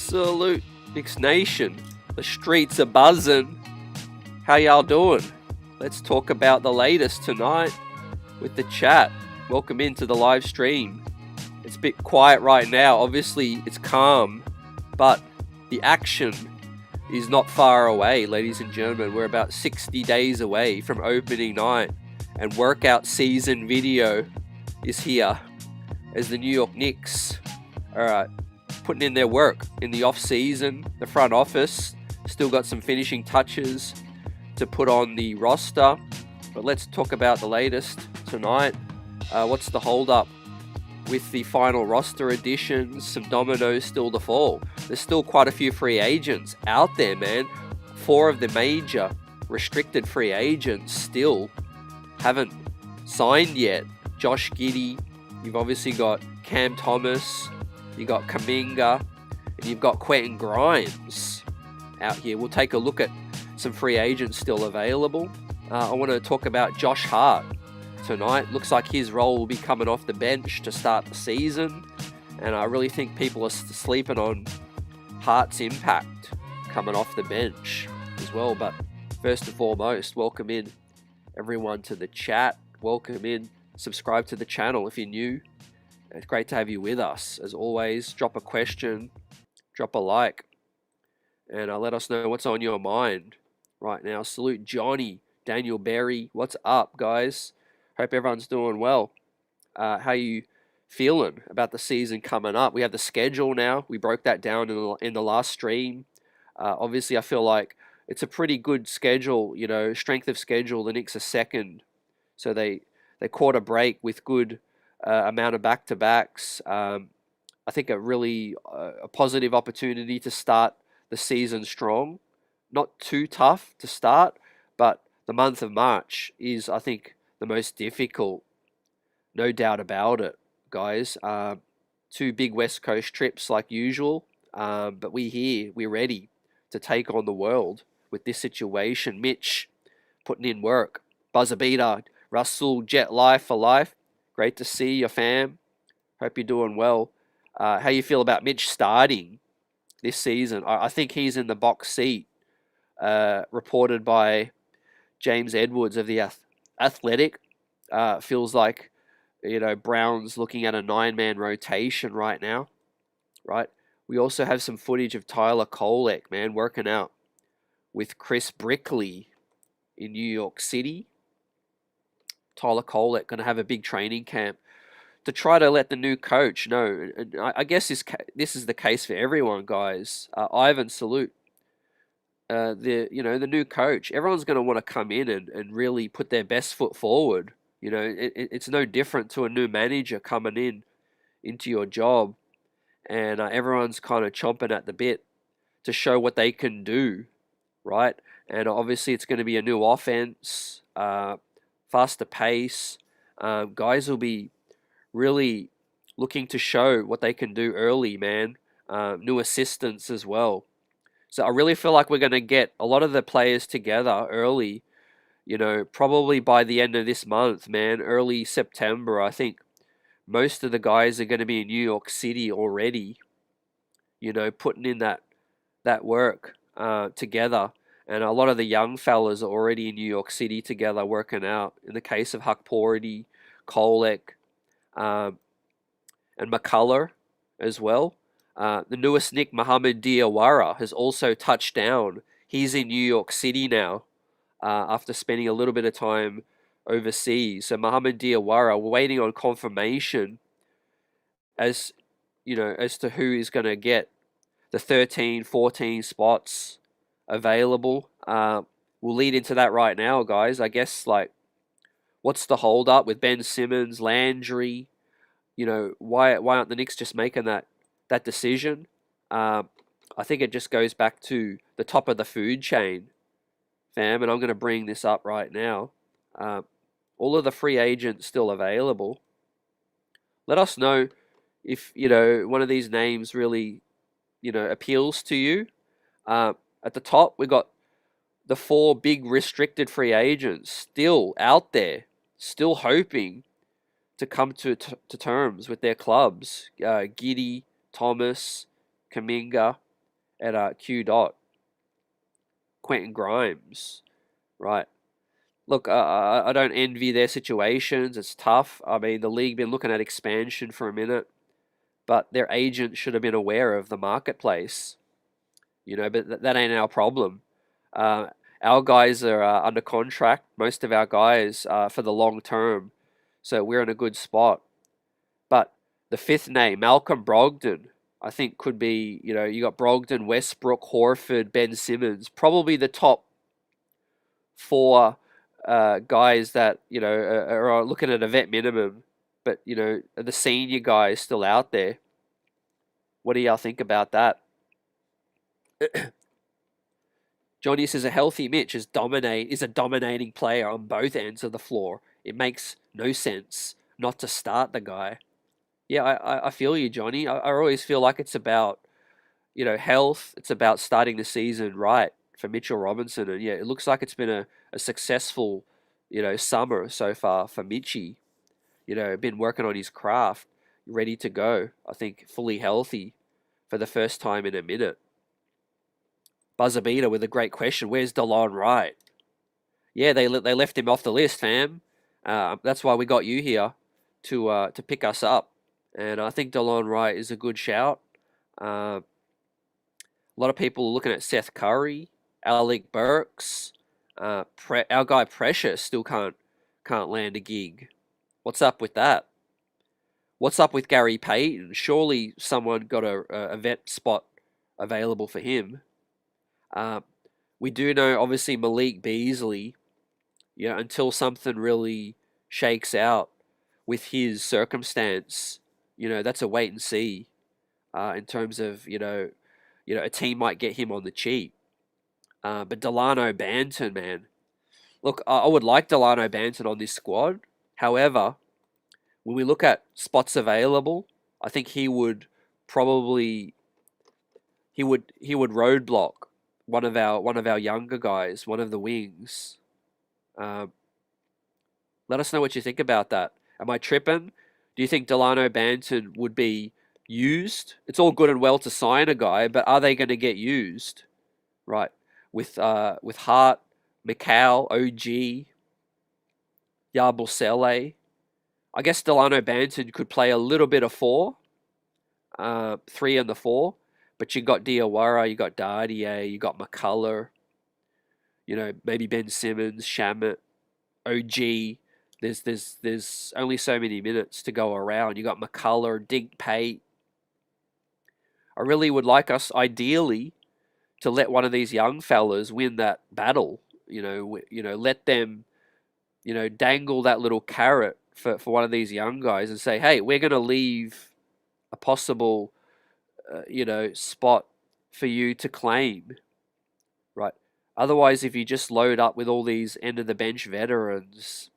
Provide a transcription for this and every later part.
Salute, Knicks Nation. The streets are buzzing. How y'all doing? Let's talk about the latest tonight with the chat. Welcome into the live stream. It's a bit quiet right now. Obviously, it's calm, but the action is not far away, ladies and gentlemen. We're about 60 days away from opening night, and workout season video is here as the New York Knicks are putting in their work in the off season. The front office still got some finishing touches to put on the roster, but let's talk about the latest tonight. What's the hold up with the final roster additions? Some dominoes still to fall. There's still quite a few free agents out there, man. 4 of the major restricted free agents still haven't signed yet. Josh Giddey, you've obviously got Cam Thomas, you got Kuminga, and you've got Quentin Grimes out here. We'll take a look at some free agents still available. I want to talk about Josh Hart tonight. Looks like his role will be coming off the bench to start the season, and I really think people are sleeping on Hart's impact coming off the bench as well. But first and foremost, welcome in everyone to the chat. Welcome in. Subscribe to the channel if you're new. It's great to have you with us. As always, drop a question, drop a like, and let us know what's on your mind right now. Salute Johnny, Daniel Berry. What's up, guys? Hope everyone's doing well. How you feeling about the season coming up? We have the schedule now. We broke that down in the last stream. Obviously, I feel like it's a pretty good schedule. You know, strength of schedule. The Knicks are second, so they caught a break with good amount of back-to-backs. I think a really a positive opportunity to start the season strong. Not too tough to start, but the month of March is, I think, the most difficult. No doubt about it, guys. 2 big West Coast trips like usual, but we're ready to take on the world with this situation. Mitch putting in work. Buzzer beater. Russell, Jet Life for life. Great to see you, fam. Hope you're doing well. How you feel about Mitch starting this season? I think he's in the box seat, reported by James Edwards of the Athletic. Feels like, you know, Brown's looking at a 9-man rotation right now, right? We also have some footage of Tyler Kolek, man, working out with Chris Brickley in New York City. Tyler Kolek going to have a big training camp to try to let the new coach know. And I guess this is the case for everyone, guys. Ivan, salute. The new coach. Everyone's going to want to come in and really put their best foot forward. You know, it's no different to a new manager coming into your job, and everyone's kind of chomping at the bit to show what they can do, right? And obviously, it's going to be a new offense. Faster pace. Guys will be really looking to show what they can do early, man. New assistants as well. So I really feel like we're going to get a lot of the players together early, you know, probably by the end of this month, man, early September. I think most of the guys are going to be in New York City already, you know, putting in that work together. And a lot of the young fellas are already in New York City together working out. In the case of Hakpority, Kolek, and McCullough as well. The newest Nick, Mohamed Diawara, has also touched down. He's in New York City now after spending a little bit of time overseas. So Mohamed Diawara, we're waiting on confirmation as to who is going to get the 13, 14 spots available. We'll lead into that right now, guys. I guess, like, what's the hold up with Ben Simmons, Landry? You know, why aren't the Knicks just making that decision? I think it just goes back to the top of the food chain, fam, and I'm going to bring this up right now. All of the free agents still available. Let us know if, you know, one of these names really, you know, appeals to you. At the top, we got the 4 big restricted free agents still out there, still hoping to come to terms with their clubs. Giddey, Thomas, Kuminga, at Q dot. Quentin Grimes, right? Look, I don't envy their situations. It's tough. I mean, the league been looking at expansion for a minute, but their agent should have been aware of the marketplace, but that ain't our problem. Uh, our guys are under contract, most of our guys for the long term, so we're in a good spot. But the fifth name, Malcolm Brogdon, I think could be, you got Brogdon, Westbrook, Horford, Ben Simmons, probably the top four guys that, are looking at a vet minimum, but, the senior guys still out there. What do y'all think about that? Johnny says a healthy Mitch is a dominating player on both ends of the floor. It makes no sense not to start the guy. Yeah, I feel you, Johnny. I always feel like it's about, health. It's about starting the season right for Mitchell Robinson. And yeah, it looks like it's been a successful, summer so far for Mitchie. Been working on his craft, ready to go. I think fully healthy for the first time in a minute. Buzzer beater with a great question. Where's DeLon Wright? Yeah, they left him off the list, fam. That's why we got you here to pick us up. And I think DeLon Wright is a good shout. A lot of people are looking at Seth Curry, Alec Burks. Our guy Precious still can't land a gig. What's up with that? What's up with Gary Payton? Surely someone got a vet spot available for him. We do know, obviously, Malik Beasley, until something really shakes out with his circumstance, that's a wait and see in terms of, a team might get him on the cheap. But Delano Banton, man. Look, I would like Delano Banton on this squad. However, when we look at spots available, I think he would probably he would roadblock one of our younger guys, one of the wings. Let us know what you think about that. Am I tripping? Do you think Delano Banton would be used? It's all good and well to sign a guy, but are they going to get used? Right. With Hart, Macau, OG, Yabusele. I guess Delano Banton could play a little bit of 4, 3 and the 4, but you got Diawara, you got Dardier, you got McCullough, maybe Ben Simmons, Shamit, OG. There's only so many minutes to go around. You got McCullough, Dink Pate. I really would like us, ideally, to let one of these young fellas win that battle. Let them, dangle that little carrot for one of these young guys and say, hey, we're going to leave a possible, spot for you to claim, right? Otherwise, if you just load up with all these end of the bench veterans,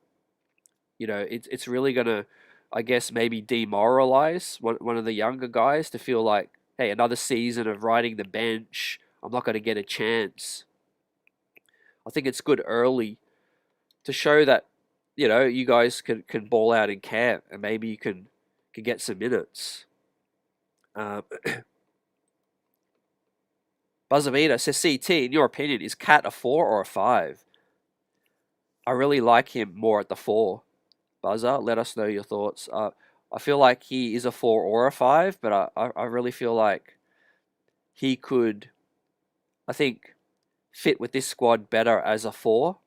it's really going to, I guess, maybe demoralize one of the younger guys to feel like, hey, another season of riding the bench, I'm not going to get a chance. I think it's good early to show that, you guys can ball out in camp and maybe you can get some minutes. Buzzavita says, CT, in your opinion, is Cat a 4 or a 5? I really like him more at the 4. Buzzer, let us know your thoughts. I feel like he is a 4 or a 5, but I really feel like he could, I think, fit with this squad better as a 4,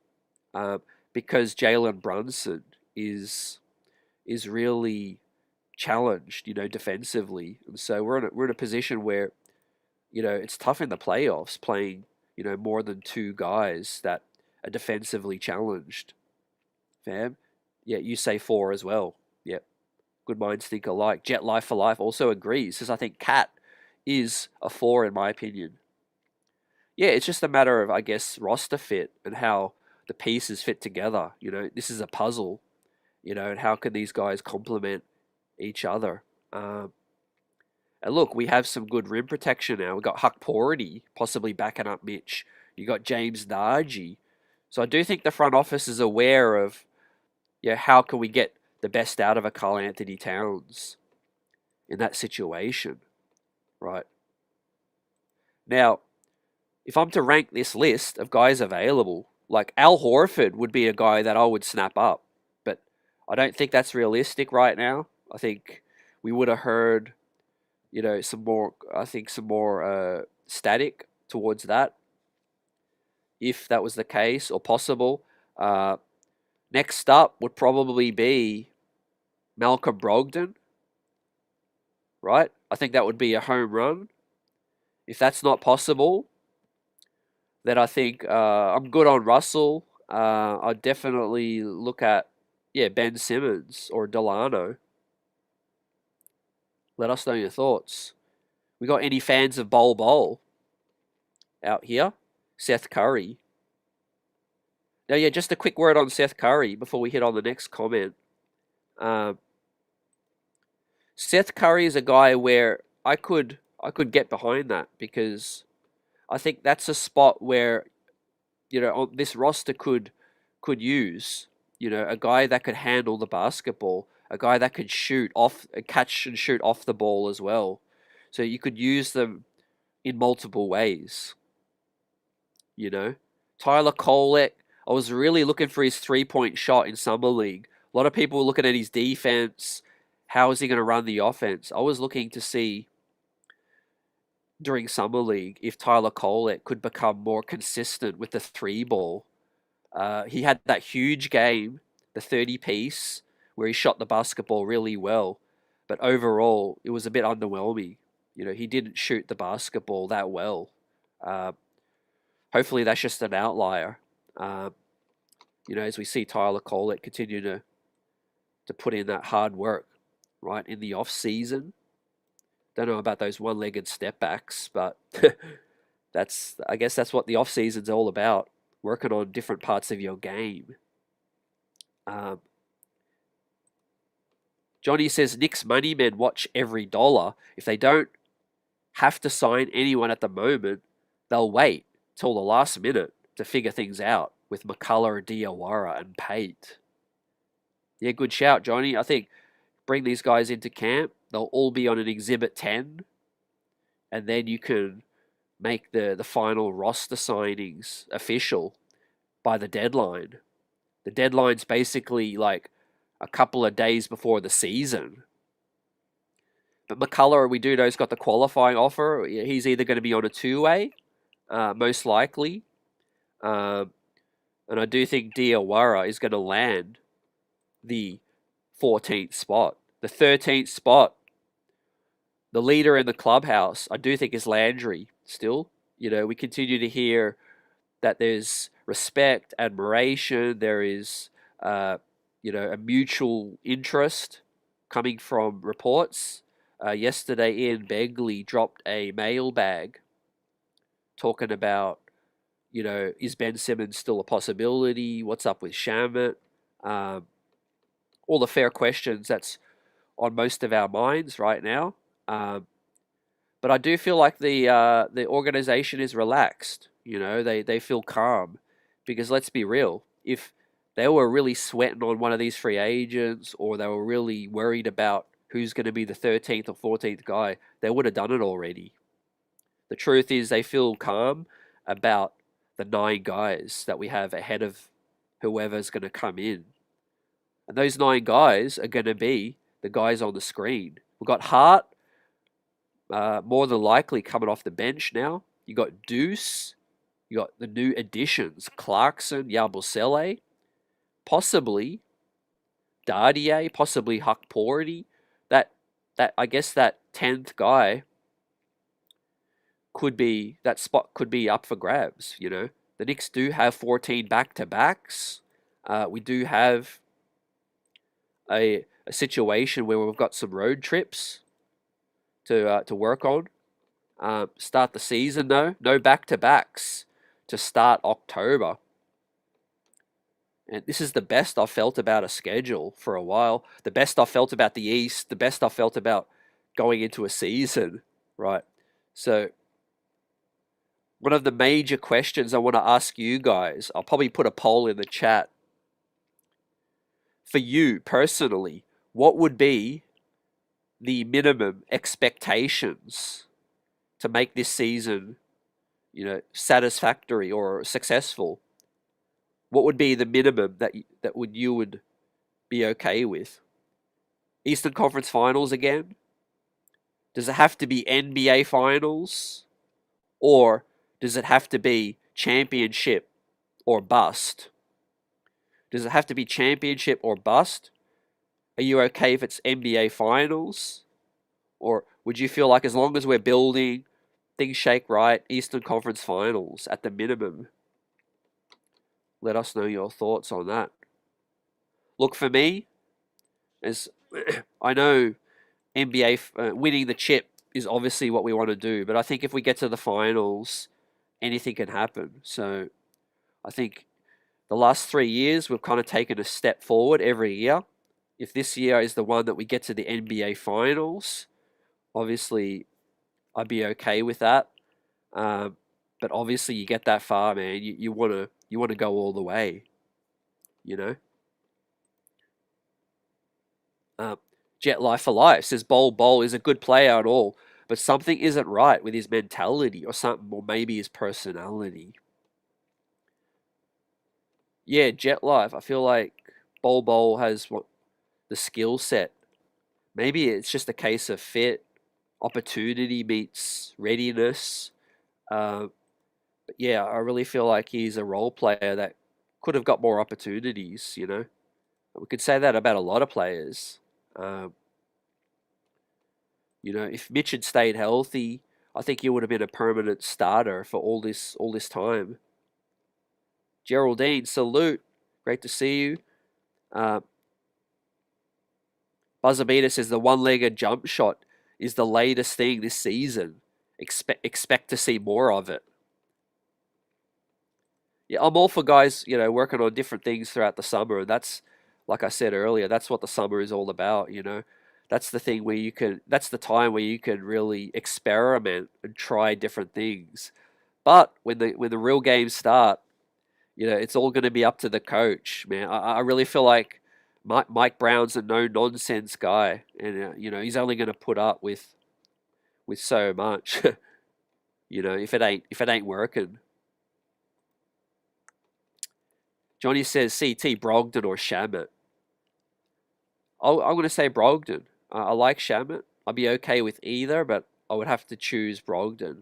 because Jalen Brunson is really challenged, defensively, and so we're in a position where, it's tough in the playoffs playing, more than 2 guys that are defensively challenged. Fam, yeah, you say 4 as well. Yep, good minds think alike. Jet Life for Life also agrees. Says I think Cat is a 4 in my opinion. Yeah, it's just a matter of, I guess, roster fit and how the pieces fit together. This is a puzzle, and how can these guys complement each other? And look, we have some good rim protection now. We've got Huck Porty possibly backing up Mitch. You got James Nagy. So I do think the front office is aware of, how can we get the best out of a Karl Anthony Towns in that situation, right? Now, if I'm to rank this list of guys available, like Al Horford would be a guy that I would snap up, but I don't think that's realistic right now. I think we would have heard, some more. I think some more static towards that, if that was the case or possible. Uh, Next up would probably be Malcolm Brogdon, right? I think that would be a home run. If that's not possible, then I think I'm good on Russell. I'd definitely look at, Ben Simmons or Delano. Let us know your thoughts. We got any fans of Bol Bol out here? Seth Curry. Now, just a quick word on Seth Curry before we hit on the next comment. Seth Curry is a guy where I could get behind that, because I think that's a spot where, on this roster could use, a guy that could handle the basketball, a guy that could catch and shoot off the ball as well. So you could use them in multiple ways. Tyler Kolek, I was really looking for his 3-point shot in Summer League. A lot of people were looking at his defense. How is he going to run the offense? I was looking to see during Summer League if Tyler Kolek could become more consistent with the 3 ball. He had that huge game, the 30-piece, where he shot the basketball really well. But overall, it was a bit underwhelming. He didn't shoot the basketball that well. Hopefully that's just an outlier. As we see Tyler Kolek continue to put in that hard work, right, in the off-season. Don't know about those one-legged step-backs, but I guess that's what the off-season's all about, working on different parts of your game. Johnny says, Knicks money men watch every dollar. If they don't have to sign anyone at the moment, they'll wait till the last minute to figure things out with McCullough, Diawara, and Pate. Yeah, good shout, Johnny. I think bring these guys into camp. They'll all be on an Exhibit 10. And then you can make the final roster signings official by the deadline. The deadline's basically like a couple of days before the season. But McCullough, we do know, has got the qualifying offer. He's either going to be on a 2-way, most likely. And I do think Diawara is going to land the 14th spot. The 13th spot, the leader in the clubhouse, I do think is Landry still. We continue to hear that there's respect, admiration, there is, a mutual interest coming from reports. Yesterday, Ian Begley dropped a mailbag talking about, is Ben Simmons still a possibility? What's up with Shamet? All the fair questions that's on most of our minds right now. But I do feel like the organization is relaxed. They feel calm, because let's be real, if they were really sweating on one of these free agents, or they were really worried about who's going to be the 13th or 14th guy, they would have done it already. The truth is they feel calm about the 9 guys that we have ahead of whoever's going to come in. And those 9 guys are going to be the guys on the screen. We've got Hart, more than likely coming off the bench now. You got Deuce. You got the new additions, Clarkson, Yabusele, possibly Dardier, possibly Huck Porty. That I guess that 10th guy that spot could be up for grabs. The Knicks do have 14 back-to-backs. We do have a situation where we've got some road trips to work on. Start the season though, no back-to-backs to start October. And this is the best I've felt about a schedule for a while. The best I've felt about the East. The best I've felt about going into a season, right? So one of the major questions I want to ask you guys, I'll probably put a poll in the chat. For you personally, what would be the minimum expectations to make this season satisfactory or successful, what would be the minimum that you would be okay with? Eastern Conference Finals again? Does it have to be NBA Finals? Or does it have to be championship or bust? Does it have to be championship or bust? Are you okay if it's NBA Finals? Or would you feel like as long as we're building, things shake right, Eastern Conference Finals at the minimum? Let us know your thoughts on that. Look, for me, as I know NBA winning the chip is obviously what we want to do, but I think if we get to the finals, anything can happen. So I think the last 3 years we've kind of taken a step forward every year. If this year is the one that we get to the NBA finals, obviously I'd be okay with that. But obviously you get that far, man. You wanna go all the way, you know. Um, Jet Life for Life says Bol is a good player and all, but something isn't right with his mentality or something, or maybe his personality. Yeah, Jet Life. I feel like Bol has the skill set. Maybe it's just a case of fit, opportunity meets readiness. But yeah, I really feel like he's a role player that could have got more opportunities. We could say that about a lot of players. Um, if Mitch had stayed healthy, I think he would have been a permanent starter for all this time. Geraldine, salute. Great to see you. Uh, Buzzabita says the one-legged jump shot is the latest thing this season. Expect to see more of it. Yeah, I'm all for guys, working on different things throughout the summer. And that's, like I said earlier, that's what the summer is all about. That's the thing where that's the time where you can really experiment and try different things. But when the real games start, it's all going to be up to the coach, man. I really feel like Mike Brown's a no nonsense guy, and he's only going to put up with so much. If it ain't working. Johnny says CT Brogdon or Shamit. I'm going to say Brogdon. I like Shamit. I'd be okay with either, but I would have to choose Brogdon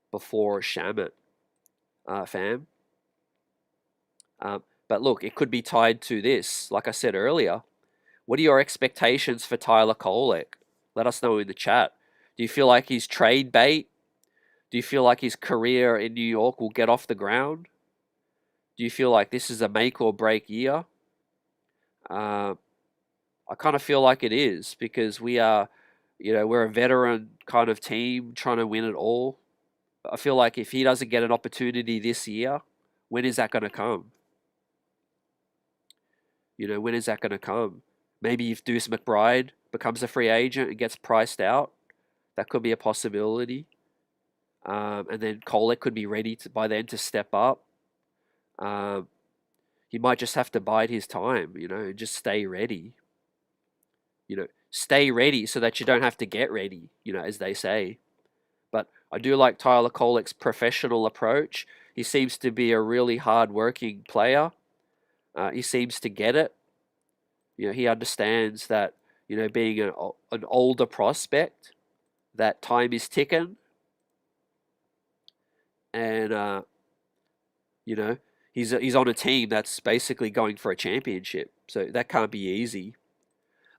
before Shamit, fam. But look, it could be tied to this. Like I said earlier, what are your expectations for Tyler Kolek? Let us know in the chat. Do you feel like he's trade bait? Do you feel like his career in New York will get off the ground? Do you feel like this is a make or break year? I kind of feel like it is because we're a veteran kind of team trying to win it all. I feel like if he doesn't get an opportunity this year, when is that going to come? When is that going to come? Maybe if Deuce McBride becomes a free agent and gets priced out, that could be a possibility. And then Kolek could be ready by then to step up. He might just have to bide his time, and just stay ready. Stay ready so that you don't have to get ready, as they say. But I do like Tyler Kolek's professional approach. He seems to be a really hard-working player. He seems to get it. He understands that, being an older prospect, that time is ticking. And, he's on a team that's basically going for a championship. So that can't be easy.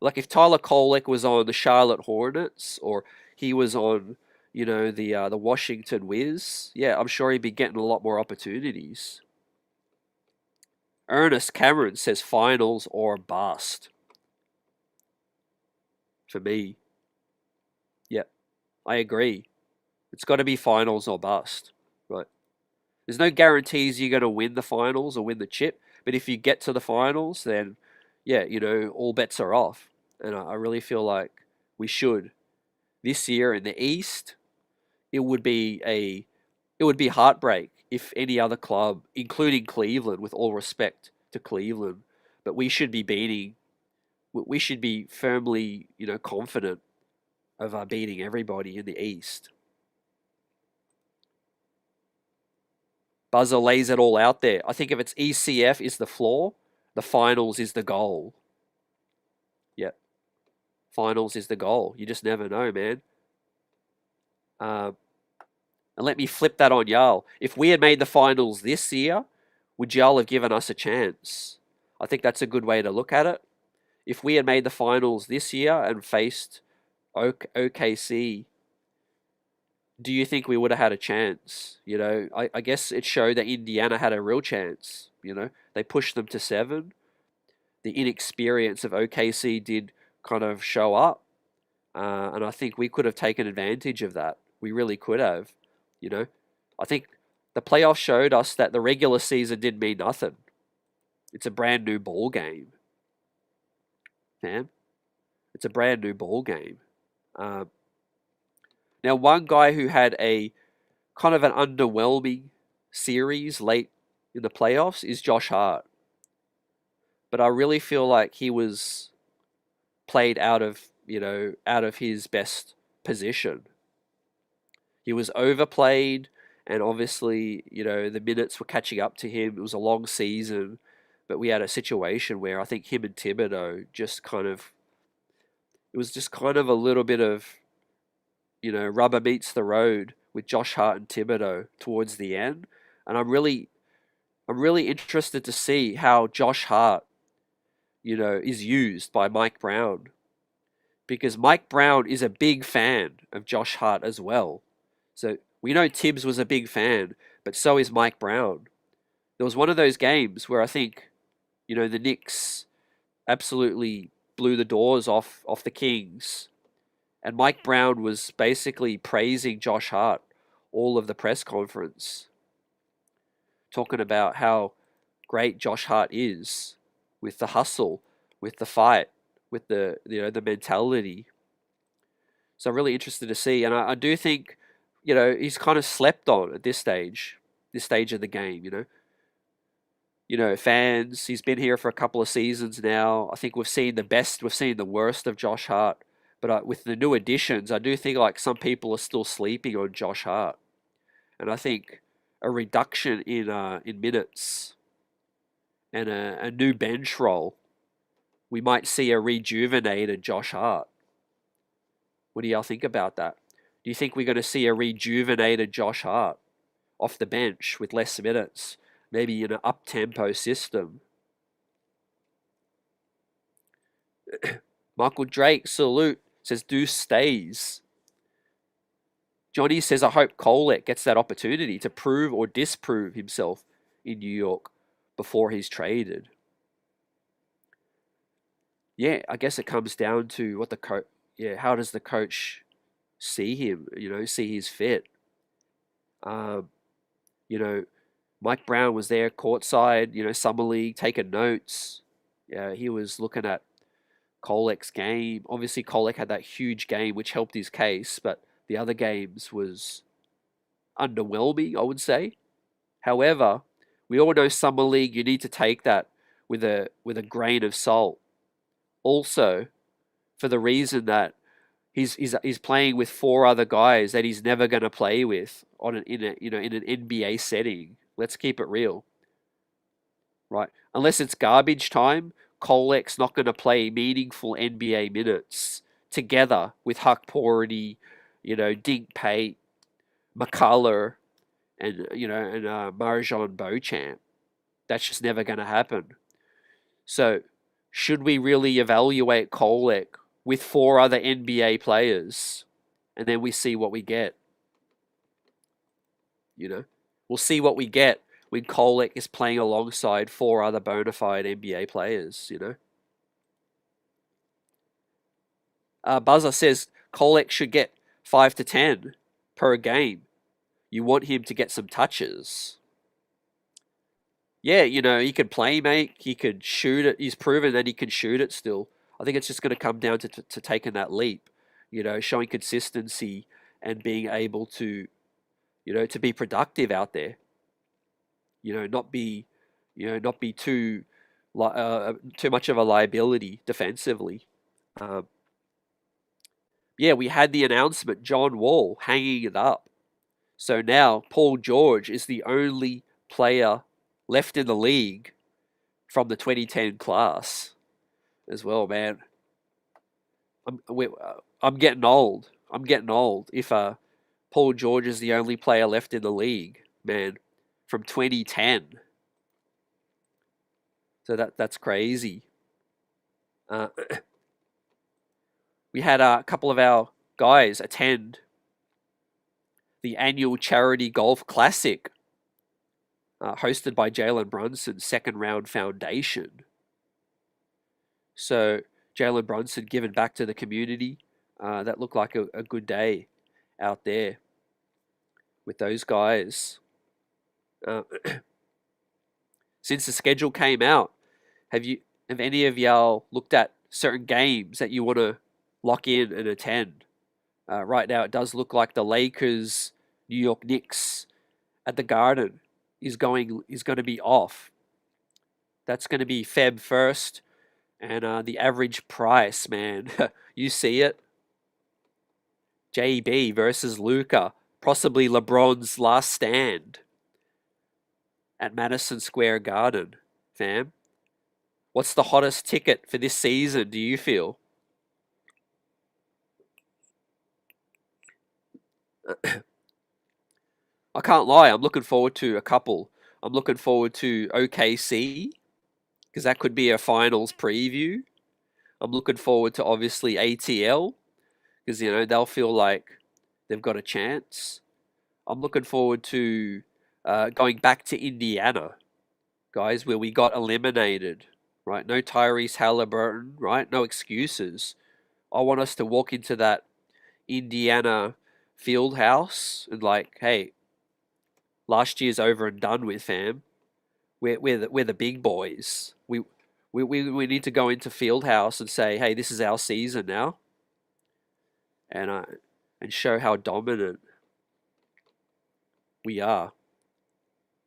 Like if Tyler Kolek was on the Charlotte Hornets or he was on, the Washington Wiz, yeah, I'm sure he'd be getting a lot more opportunities. Ernest Cameron says finals or bust. For me, yeah, I agree. It's got to be finals or bust, right? There's no guarantees you're going to win the finals or win the chip, but if you get to the finals, then yeah, all bets are off. And I really feel like we should. This year in the East, it would be heartbreak if any other club, including Cleveland, with all respect to Cleveland, but we should be firmly, confident of beating everybody in the East. Buzzer lays it all out there. I think if it's ECF is the floor, the finals is the goal. Yep. Finals is the goal. You just never know, man. And let me flip that on y'all. If we had made the finals this year, would y'all have given us a chance? I think that's a good way to look at it. If we had made the finals this year and faced OKC, do you think we would have had a chance? You know, I guess it showed that Indiana had a real chance. You know, they pushed them to 7. The inexperience of OKC did kind of show up. And I think we could have taken advantage of that. We really could have. You know, I think the playoffs showed us that the regular season did mean nothing. It's a brand new ball game, man. It's a brand new ball game. Now, one guy who had a kind of an underwhelming series late in the playoffs is Josh Hart. But I really feel like he was played out of his best position. He was overplayed, and obviously, the minutes were catching up to him. It was a long season, but we had a situation where I think him and Thibodeau it was just kind of a little bit of, rubber meets the road with Josh Hart and Thibodeau towards the end. And I'm really interested to see how Josh Hart, is used by Mike Brown. Because Mike Brown is a big fan of Josh Hart as well. So we know Tibbs was a big fan, but so is Mike Brown. There was one of those games where I think, the Knicks absolutely blew the doors off the Kings. And Mike Brown was basically praising Josh Hart all of the press conference, talking about how great Josh Hart is with the hustle, with the fight, with the mentality. So I'm really interested to see, and I do think, he's kind of slept on at this stage of the game. Fans. He's been here for a couple of seasons now. I think we've seen the best, we've seen the worst of Josh Hart. But with the new additions, I do think like some people are still sleeping on Josh Hart, and I think a reduction in minutes and a new bench role, we might see a rejuvenated Josh Hart. What do y'all think about that? Do you think we're going to see a rejuvenated Josh Hart off the bench with less minutes, maybe in an up-tempo system? Michael Drake, salute, says Deuce stays. Johnny says, I hope Kolek gets that opportunity to prove or disprove himself in New York before he's traded. Yeah, I guess it comes down to what the coach. Yeah, how does the coach see him? See his fit. Mike Brown was there courtside. Summer League, taking notes. Yeah, he was looking at Kolek's game. Obviously, Kolek had that huge game, which helped his case, but the other games was underwhelming, I would say. However, we all know Summer League, you need to take that with a grain of salt. Also, for the reason that he's playing with 4 other guys that he's never going to play with in an NBA setting. Let's keep it real, right? Unless it's garbage time, Kolek's not going to play meaningful NBA minutes together with Huck Porty, Dink Pate, McCullough, and Marjan Beauchamp. That's just never going to happen. So, should we really evaluate Kolek with 4 other NBA players, and then we see what we get? We'll see what we get when Kolek is playing alongside 4 other bona fide NBA players. Buzzer says Kolek should get 5 to 10 per game. You want him to get some touches. Yeah, he could play make, he could shoot it. He's proven that he can shoot it still. I think it's just going to come down to taking that leap, showing consistency and being able to, to be productive out there. Not be too much of a liability defensively. We had the announcement, John Wall hanging it up. So now Paul George is the only player left in the league from the 2010 class as well, man. I'm getting old. I'm getting old. If Paul George is the only player left in the league, man, from 2010. So that's crazy. We had a couple of our guys attend the annual charity golf classic hosted by Jalen Brunson's Second Round Foundation. So Jalen Brunson giving back to the community. That looked like a good day out there with those guys. Since the schedule came out, have any of y'all looked at certain games that you want to lock in and attend? Right now, it does look like the Lakers, New York Knicks at the Garden is going to be off. That's going to be Feb 1st, and the average price, man, you see it. JB versus Luka, possibly LeBron's last stand at Madison Square Garden, fam. What's the hottest ticket for this season, do you feel? I can't lie, I'm looking forward to a couple. I'm looking forward to OKC, because that could be a finals preview. I'm looking forward to, obviously, ATL, because, they'll feel like they've got a chance. I'm looking forward to going back to Indiana, guys, where we got eliminated, right? No Tyrese Halliburton, right? No excuses. I want us to walk into that Indiana field house and like, hey, last year's over and done with, fam. We're the big boys. We need to go into field house and say, hey, this is our season now, and show how dominant we are.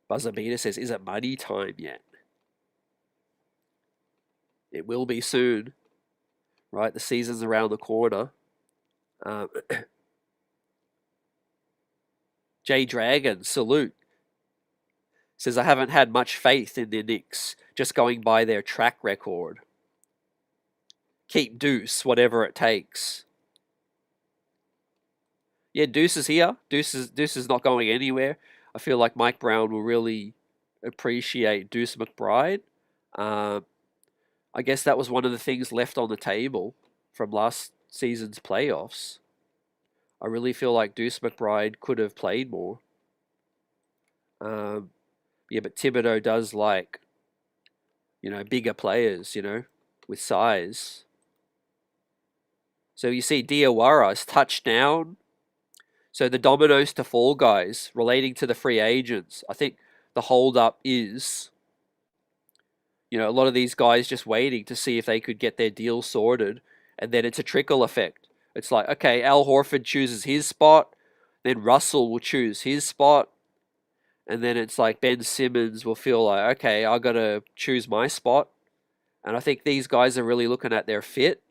Buzzer Beater says, is it money time yet? It will be soon, right? The season's around the corner. J Dragon, salute. Says, I haven't had much faith in the Knicks, just going by their track record. Keep Deuce, whatever it takes. Yeah, Deuce is here. Deuce is not going anywhere. I feel like Mike Brown will really appreciate Deuce McBride. I guess that was one of the things left on the table from last season's playoffs. I really feel like Deuce McBride could have played more. Yeah, but Thibodeau does like, bigger players, with size. So you see Diawara's touchdown. So the dominoes to fall, guys, relating to the free agents. I think the hold-up is, a lot of these guys just waiting to see if they could get their deal sorted. And then it's a trickle effect. It's like, okay, Al Horford chooses his spot. Then Russell will choose his spot. And then it's like Ben Simmons will feel like, okay, I got to choose my spot. And I think these guys are really looking at their fit.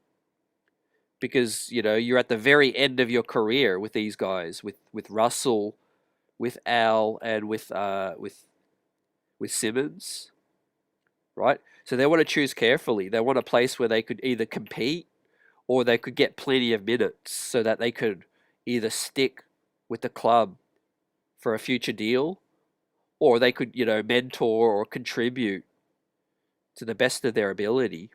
Because, you're at the very end of your career with these guys. With Russell, with Al, and with Simmons. Right? So they want to choose carefully. They want a place where they could either compete or they could get plenty of minutes so that they could either stick with the club for a future deal or they could, mentor or contribute to the best of their ability.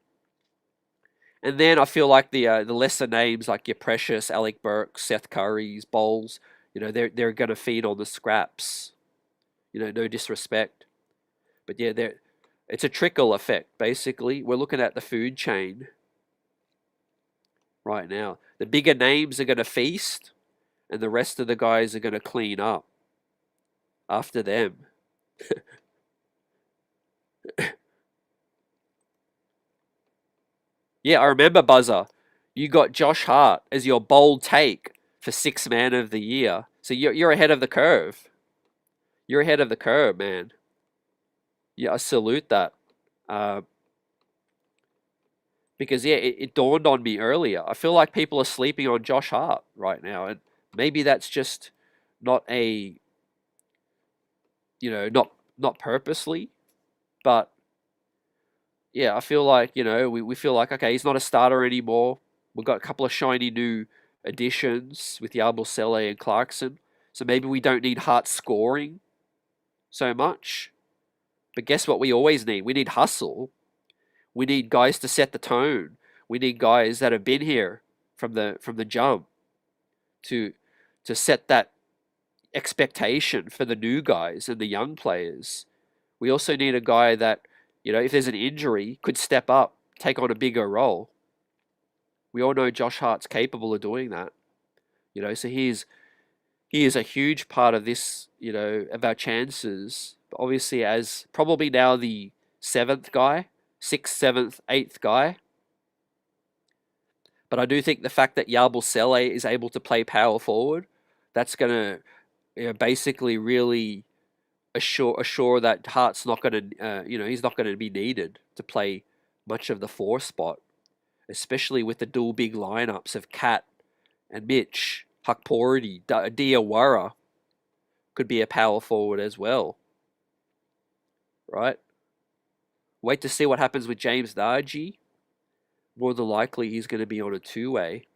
And then I feel like the lesser names like your Precious, Alec Burks, Seth Curry's, Bowles, they're going to feed on the scraps. No disrespect. But yeah, it's a trickle effect, basically. We're looking at the food chain right now. The bigger names are going to feast, and the rest of the guys are going to clean up after them. Yeah, I remember, Buzzer. You got Josh Hart as your bold take for Sixth Man of the Year. So you're ahead of the curve. You're ahead of the curve, man. Yeah, I salute that. Because, yeah, it dawned on me earlier. I feel like people are sleeping on Josh Hart right now. And maybe that's just not a, not not purposely, but yeah, I feel like, we feel like, okay, he's not a starter anymore. We've got a couple of shiny new additions with Yabusele and Clarkson. So maybe we don't need Hart scoring so much. But guess what we always need? We need hustle. We need guys to set the tone. We need guys that have been here from the jump to set that expectation for the new guys and the young players. We also need a guy that, if there's an injury, could step up, take on a bigger role. We all know Josh Hart's capable of doing that. So he is a huge part of this, of our chances. But obviously, as probably now the seventh guy, sixth, seventh, eighth guy. But I do think the fact that Yabusele is able to play power forward, that's going to basically really assure that Hart's not going to, he's not going to be needed to play much of the 4 spot, especially with the dual big lineups of Cat and Mitch. Hukpority, Diawara could be a power forward as well, right? Wait to see what happens with James Nagy. More than likely, he's going to be on a 2-way.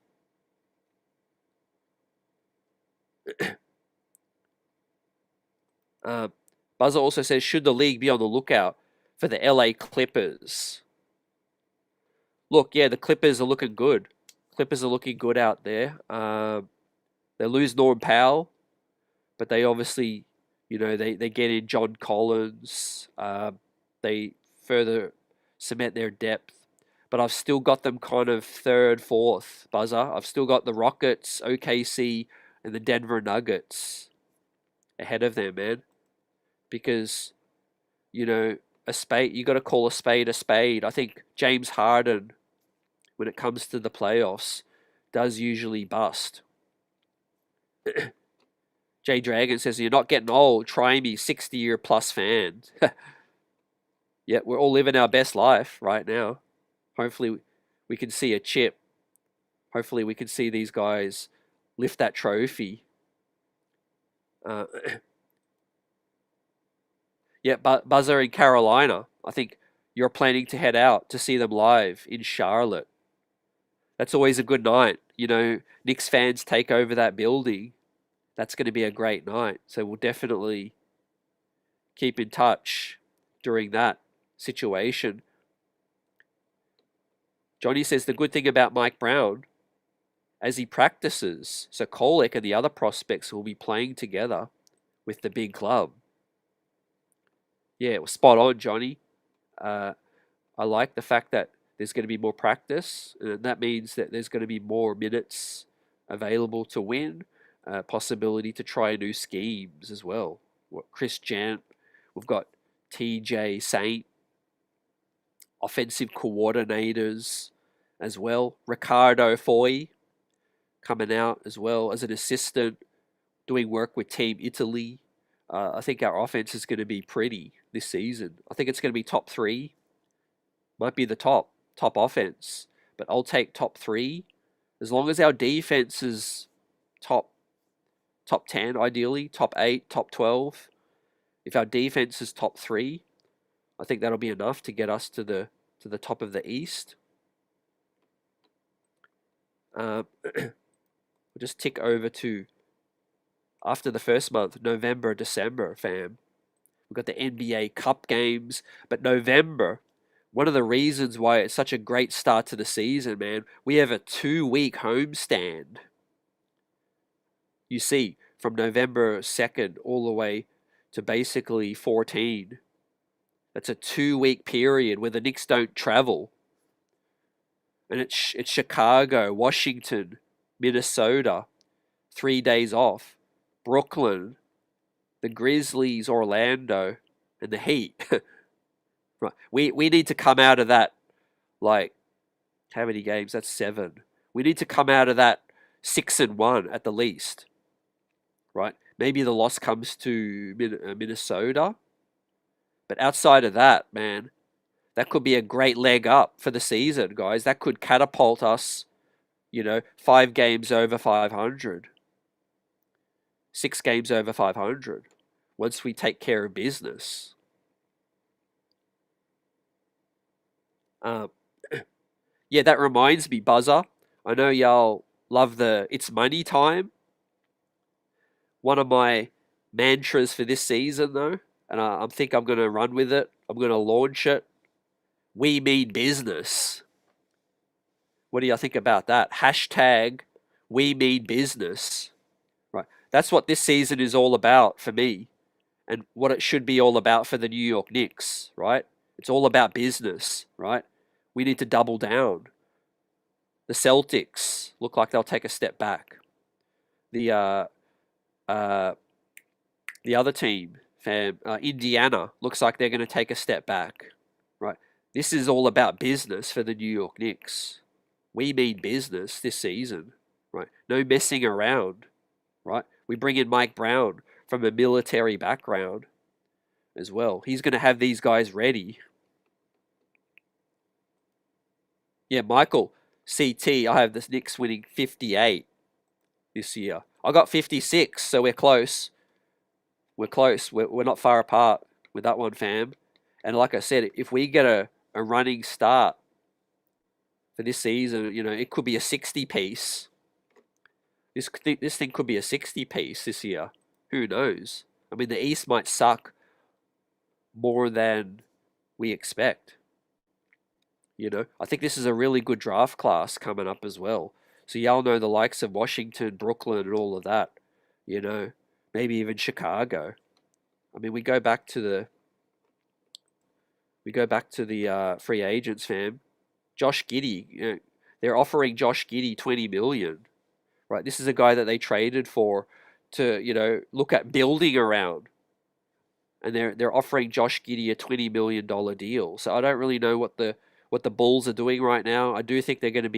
Buzzer also says, should the league be on the lookout for the LA Clippers? Look, yeah, the Clippers are looking good. Clippers are looking good out there. They lose Norm Powell, but they obviously, they get in John Collins. They further cement their depth. But I've still got them kind of third, fourth, Buzzer. I've still got the Rockets, OKC, and the Denver Nuggets ahead of them, man. Because, a spade, you got to call a spade a spade. I think James Harden, when it comes to the playoffs, does usually bust. Jay Dragon says, you're not getting old. Try me, 60-year plus fan. Yeah, we're all living our best life right now. Hopefully we can see a chip. Hopefully we can see these guys lift that trophy. Yeah, Buzzer in Carolina. I think you're planning to head out to see them live in Charlotte. That's always a good night. Knicks fans take over that building. That's going to be a great night. So we'll definitely keep in touch during that situation. Johnny says the good thing about Mike Brown, as he practices, so Kolek and the other prospects will be playing together with the big club. Yeah, it was spot on, Johnny. I like the fact that there's going to be more practice, and that means that there's going to be more minutes available to win, possibility to try new schemes as well. Chris Jant, we've got TJ Saint, offensive coordinators as well. Ricardo Foy coming out as well as an assistant, doing work with Team Italy. I think our offense is going to be pretty this season. I think it's going to be top 3. Might be the top offense, but I'll take top 3 as long as our defense is top 10, ideally top 8, top 12. If our defense is top 3, I think that'll be enough to get us to the top of the East. We'll just tick over to after the first month, November, December, fam. We've got the NBA Cup games, but November, one of the reasons why it's such a great start to the season, man, we have a 2-week homestand. You see, from November 2nd all the way to basically 14. That's a 2-week period where the Knicks don't travel. And it's Chicago, Washington, Minnesota, 3 days off. Brooklyn, the Grizzlies, Orlando, and the Heat. Right. We need to come out of that, like, how many games? That's 7. We need to come out of that 6-1 at the least. Right? Maybe the loss comes to Minnesota. But outside of that, man, that could be a great leg up for the season, guys. That could catapult us, 5 games over 500. 6 games over 500. once we take care of business. Yeah, that reminds me, Buzzer. I know y'all love the It's Money Time. One of my mantras for this season, though, and I think I'm going to run with it. I'm going to launch it. We mean business. What do you think about that? Hashtag we mean business. Right. That's what this season is all about for me, and what it should be all about for the New York Knicks, right? It's all about business, right? We need to double down. The Celtics look like they'll take a step back. The other team, Indiana, looks like they're going to take a step back, right? This is all about business for the New York Knicks. We mean business this season, right? No messing around, right? We bring in Mike Brown from a military background as well. He's going to have these guys ready. Yeah, Michael, CT, I have the Knicks winning 58 this year. I got 56, so we're close. We're close. We're not far apart with that one, fam. And like I said, if we get a running start for this season, it could be a 60 piece. This thing could be a 60 piece this year. Who knows? I mean, the East might suck more than we expect. I think this is a really good draft class coming up as well. So y'all know the likes of Washington, Brooklyn, and all of that. Maybe even Chicago. I mean, we go back to the free agents, fam. Josh Giddey, they're offering Josh Giddey $20 million, right? This is a guy that they traded for to look at building around, and they're offering Josh Giddey a $20 million deal. So I don't really know what the Bulls are doing right now. I do think they're going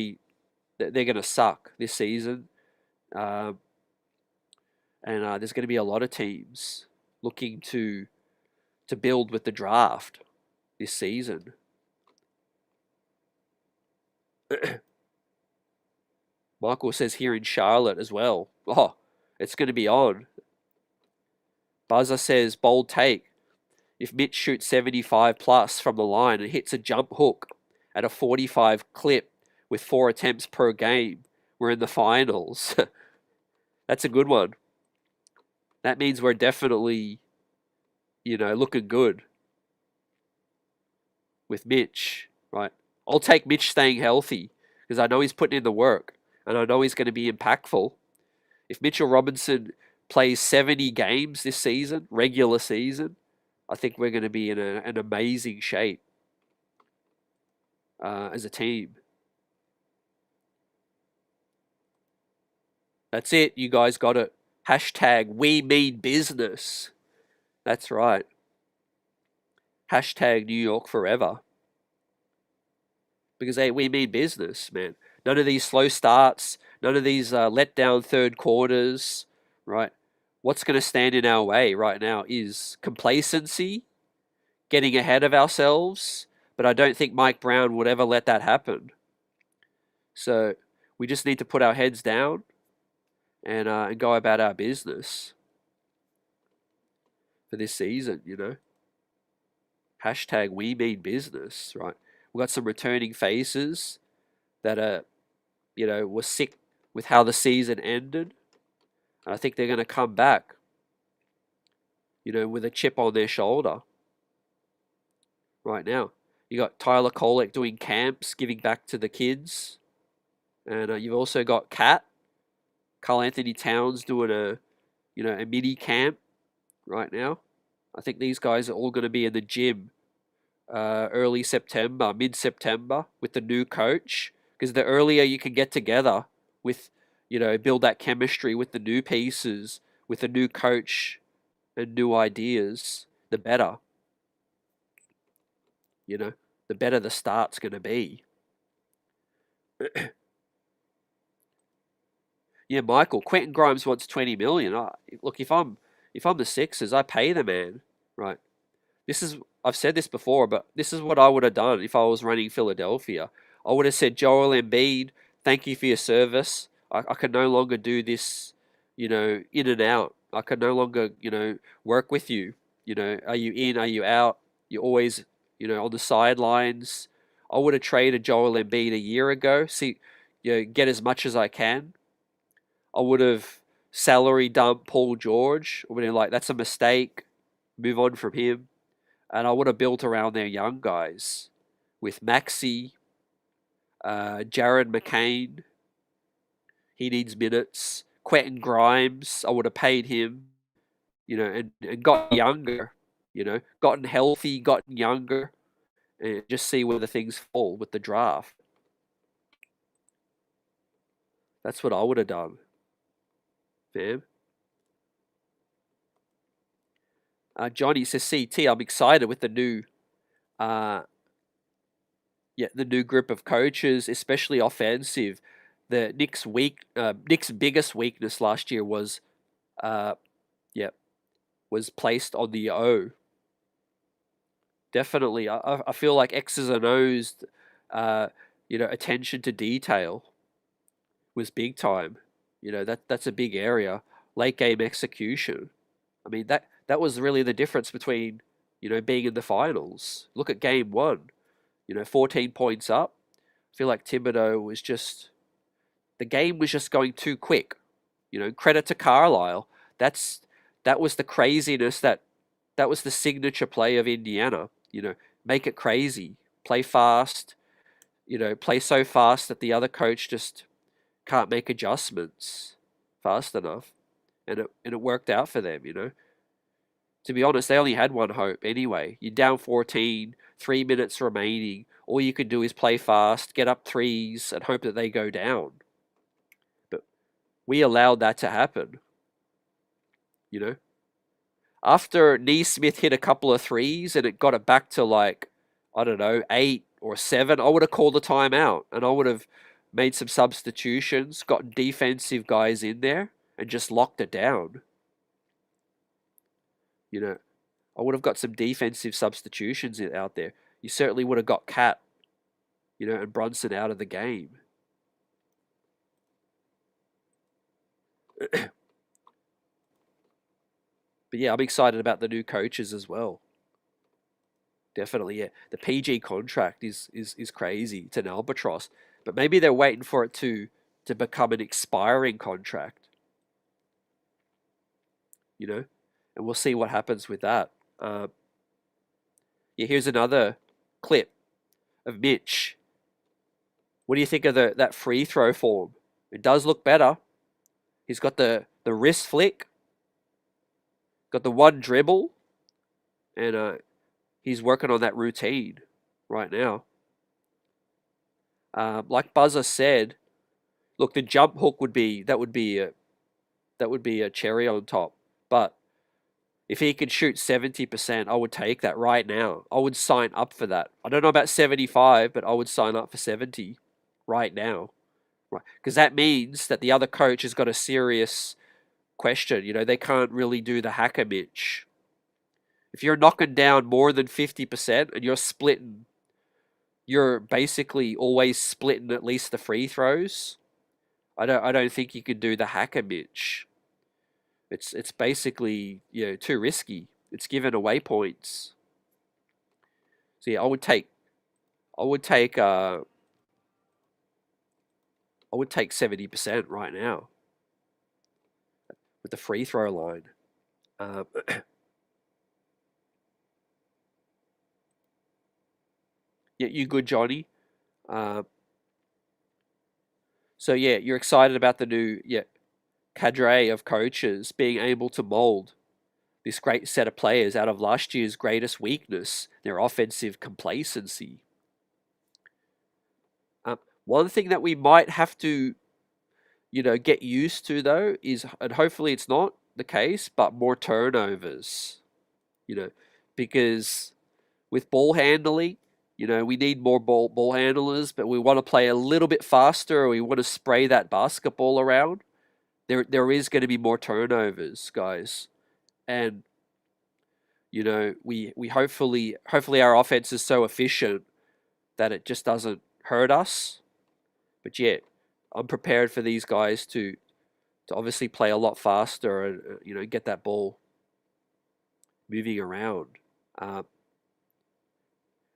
to suck this season, and there's going to be a lot of teams looking to build with the draft this season. Michael says here in Charlotte as well. Oh, it's going to be on. Buzzer says, bold take. If Mitch shoots 75 plus from the line and hits a jump hook at a 45 clip with 4 attempts per game, we're in the finals. That's a good one. That means we're definitely, looking good with Mitch, right? I'll take Mitch staying healthy because I know he's putting in the work and I know he's going to be impactful. If Mitchell Robinson plays 70 games this season, regular season, I think we're going to be in an amazing shape as a team. That's it. You guys got it. Hashtag we mean business. That's right. Hashtag New York forever. Because, hey, we mean business, man. None of these slow starts. None of these let down third quarters, right? What's going to stand in our way right now is complacency, getting ahead of ourselves. But I don't think Mike Brown would ever let that happen. So we just need to put our heads down and go about our business for this season, Hashtag we mean business, right? We've got some returning faces that are, were sick with how the season ended. And I think they're going to come back, with a chip on their shoulder right now. You got Tyler Kolek doing camps, giving back to the kids. And you've also got Karl Anthony Towns doing a mini camp right now. I think these guys are all going to be in the gym early September, mid-September with the new coach. Because the earlier you can get together with, build that chemistry with the new pieces, with the new coach and new ideas, the better. The better the start's going to be. Yeah, Michael, Quentin Grimes wants $20 million. Look, if I'm the Sixers, I pay the man, right? I've said this before, but this is what I would have done if I was running Philadelphia. I would have said, Joel Embiid, thank you for your service. I can no longer do this, in and out I can no longer, work with you. Are you in? Are you out? You're always, on the sidelines. I would have traded Joel Embiid a year ago. See, get as much as I can. I would have salary dumped Paul George. I would have like, that's a mistake. Move on from him. And I would have built around their young guys with Maxey, Jared McCain. He needs minutes. Quentin Grimes, I would have paid him, and got younger, gotten healthy, gotten younger, and just see where the things fall with the draft. That's what I would have done, fam. Johnny says, CT, I'm excited with the new, the new group of coaches, especially offensive. The Knicks' biggest weakness last year was, uh, was placed on the O. Definitely, I feel like X's and O's, attention to detail was big time. That's a big area. Late game execution. I mean that was really the difference between being in the finals. Look at game one. 14 points up. I feel like Thibodeau was just the game was just going too quick. Credit to Carlisle. That was the craziness that was the signature play of Indiana. Make it crazy, play fast. Play so fast that the other coach just can't make adjustments fast enough, and it worked out for them. To be honest, they only had one hope anyway. You're down 14, 3 minutes remaining. All you can do is play fast, get up threes, and hope that they go down. But we allowed that to happen. After Neesmith hit a couple of threes and it got it back to like, I don't know, 8 or 7, I would have called a timeout and I would have made some substitutions, gotten defensive guys in there and just locked it down. I would have got some defensive substitutions out there. You certainly would have got Cat, and Brunson out of the game. But yeah, I'm excited about the new coaches as well. Definitely, yeah. The PG contract is crazy. It's an albatross. But maybe they're waiting for it to become an expiring contract. And we'll see what happens with that. Here's another clip of Mitch. What do you think of that free throw form? It does look better. He's got the wrist flick, got the one dribble, and he's working on that routine right now. Like Buzzer said, look, the jump hook would be a cherry on top. But if he could shoot 70%, I would take that right now. I would sign up for that. I don't know about 75, but I would sign up for 70 right now. Right, because that means that the other coach has got a serious question. They can't really do the hacker Mitch. If you're knocking down more than 50% and you're basically always splitting at least the free throws. I don't think you can do the hacker Mitch. It's basically too risky. It's giving away points. So yeah, I would take 70% right now with the free throw line. Yeah, you good, Johnny? So yeah, you're excited about the new cadre of coaches being able to mold this great set of players out of last year's greatest weakness, their offensive complacency. One thing that we might have to, get used to though is, and hopefully it's not the case, but more turnovers. Because with ball handling, we need more ball handlers, but we want to play a little bit faster, or we want to spray that basketball around. There is going to be more turnovers, guys, and we hopefully our offense is so efficient that it just doesn't hurt us. But yeah, I'm prepared for these guys to to obviously play a lot faster and get that ball moving around.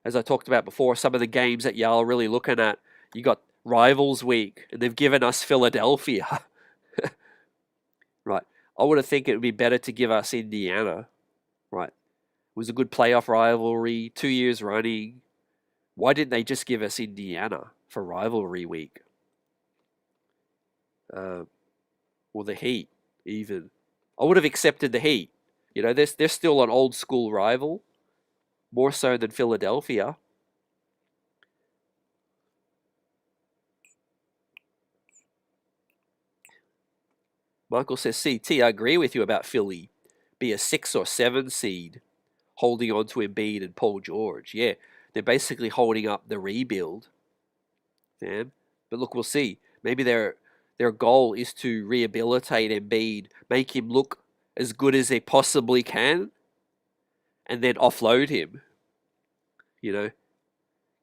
As I talked about before, some of the games that y'all are really looking at, you got Rivals Week, and they've given us Philadelphia. Right. I would have think it would be better to give us Indiana. Right. It was a good playoff rivalry, 2 years running. Why didn't they just give us Indiana for rivalry week? Or the Heat, even. I would have accepted the Heat. They're still an old school rival, more so than Philadelphia. Michael says, CT, I agree with you about Philly. Be a 6 or 7 seed, holding on to Embiid and Paul George. Yeah, they're basically holding up the rebuild. Man. But look, we'll see. Maybe their goal is to rehabilitate Embiid, make him look as good as they possibly can, and then offload him.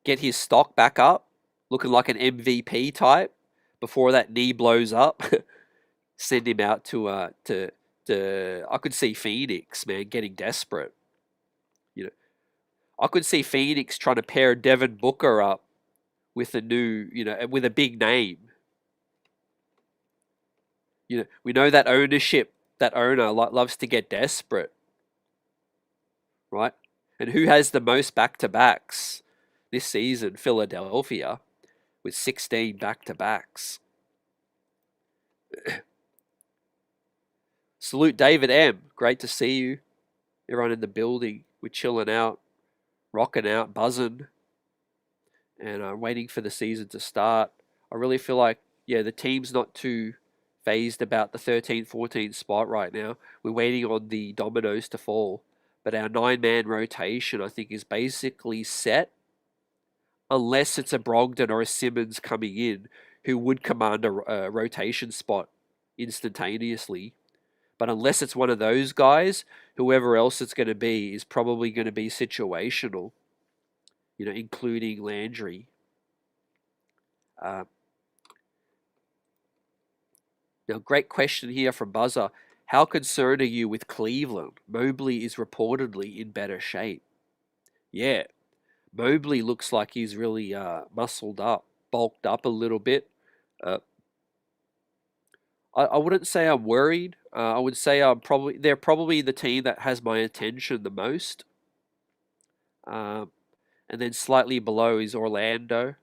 Get his stock back up, looking like an MVP type before that knee blows up. Send him out to I could see Phoenix, man, getting desperate. I could see Phoenix trying to pair Devin Booker up with a new, with a big name. We know that owner loves to get desperate, right? And who has the most back-to-backs this season? Philadelphia, with 16 back-to-backs. Salute David M. Great to see you. Everyone in the building. We're chilling out, rocking out, buzzing, and waiting for the season to start. I really feel like, the team's not too phased about the 13-14 spot right now. We're waiting on the dominoes to fall. But our 9-man rotation, I think, is basically set. Unless it's a Brogdon or a Simmons coming in who would command a rotation spot instantaneously. But unless it's one of those guys, whoever else it's going to be is probably going to be situational, including Landry. Now, great question here from Buzzer. How concerned are you with Cleveland? Mobley is reportedly in better shape. Yeah, Mobley looks like he's really muscled up, bulked up a little bit. I wouldn't say I'm worried. I would say they're probably the team that has my attention the most. And then slightly below is Orlando,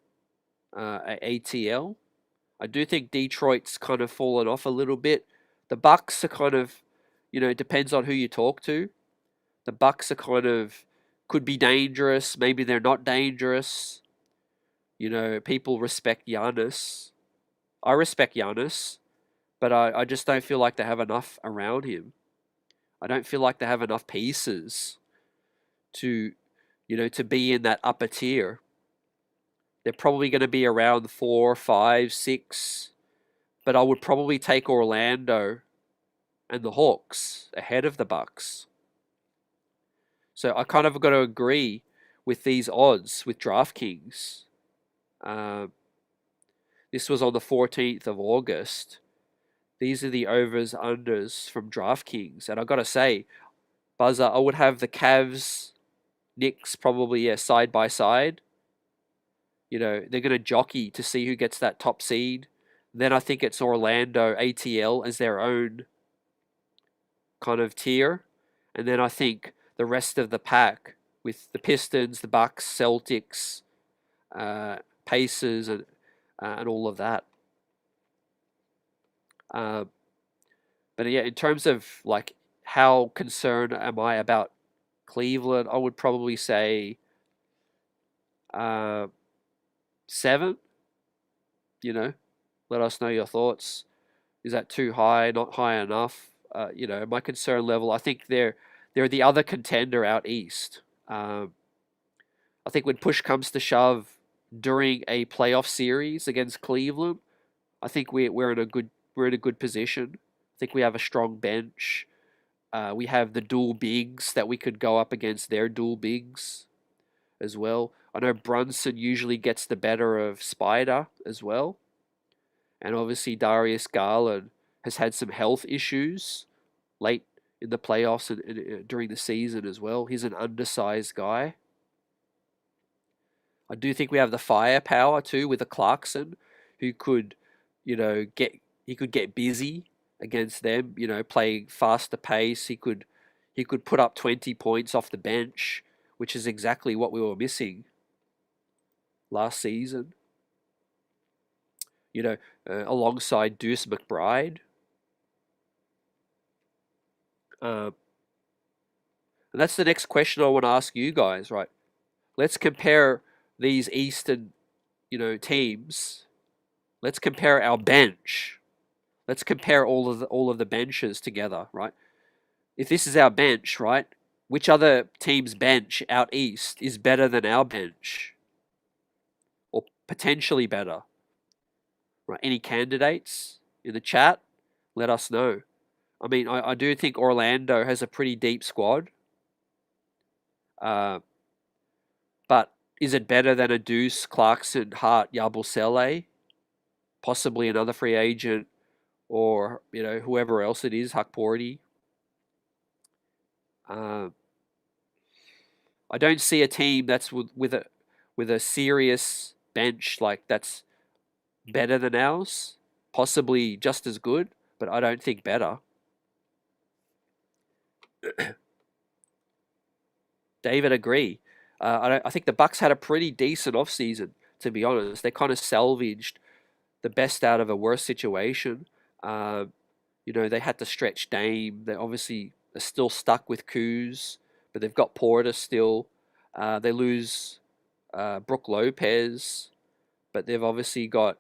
at ATL. I do think Detroit's kind of fallen off a little bit. The Bucks are kind of, depends on who you talk to. The Bucks are kind of could be dangerous. Maybe they're not dangerous. People respect Giannis. I respect Giannis. But I just don't feel like they have enough around him. I don't feel like they have enough pieces to be in that upper tier. They're probably going to be around 4, 5, 6. But I would probably take Orlando and the Hawks ahead of the Bucks. So I kind of got to agree with these odds with DraftKings. This was on the 14th of August. These are the overs, unders from DraftKings. And I got to say, Buzzer, I would have the Cavs, Knicks probably, side by side. They're going to jockey to see who gets that top seed. Then I think it's Orlando, ATL as their own kind of tier. And then I think the rest of the pack with the Pistons, the Bucks, Celtics, Pacers, and all of that. But in terms of like how concerned am I about Cleveland, I would probably say 7. Let us know your thoughts. Is that too high? Not high enough? My concern level. I think they're the other contender out east. I think when push comes to shove during a playoff series against Cleveland, I think we're in a good position. I think we have a strong bench. We have the dual bigs that we could go up against their dual bigs as well. I know Brunson usually gets the better of Spider as well. And obviously Darius Garland has had some health issues late in the playoffs and during the season as well. He's an undersized guy. I do think we have the firepower too with a Clarkson, who could, he could get busy against them. Playing faster pace. He could put up 20 points off the bench, which is exactly what we were missing last season. Alongside Deuce McBride. And that's the next question I want to ask you guys, right? Let's compare these Eastern, teams. Let's compare our bench. Let's compare all of the benches together, right? If this is our bench, right? Which other team's bench out east is better than our bench? Or potentially better? Right? Any candidates in the chat? Let us know. I mean, I do think Orlando has a pretty deep squad. But is it better than a Deuce, Clarkson, Hart, Yabusele? Possibly another free agent, or whoever else it is, Hakporti. I don't see a team that's with a serious bench that's better than ours. Possibly just as good, but I don't think better. David, agree. I think the Bucks had a pretty decent offseason, to be honest. They kind of salvaged the best out of a worse situation. They had to stretch Dame. They obviously are still stuck with Kuz, but they've got Porter still. They lose Brook Lopez, but they've obviously got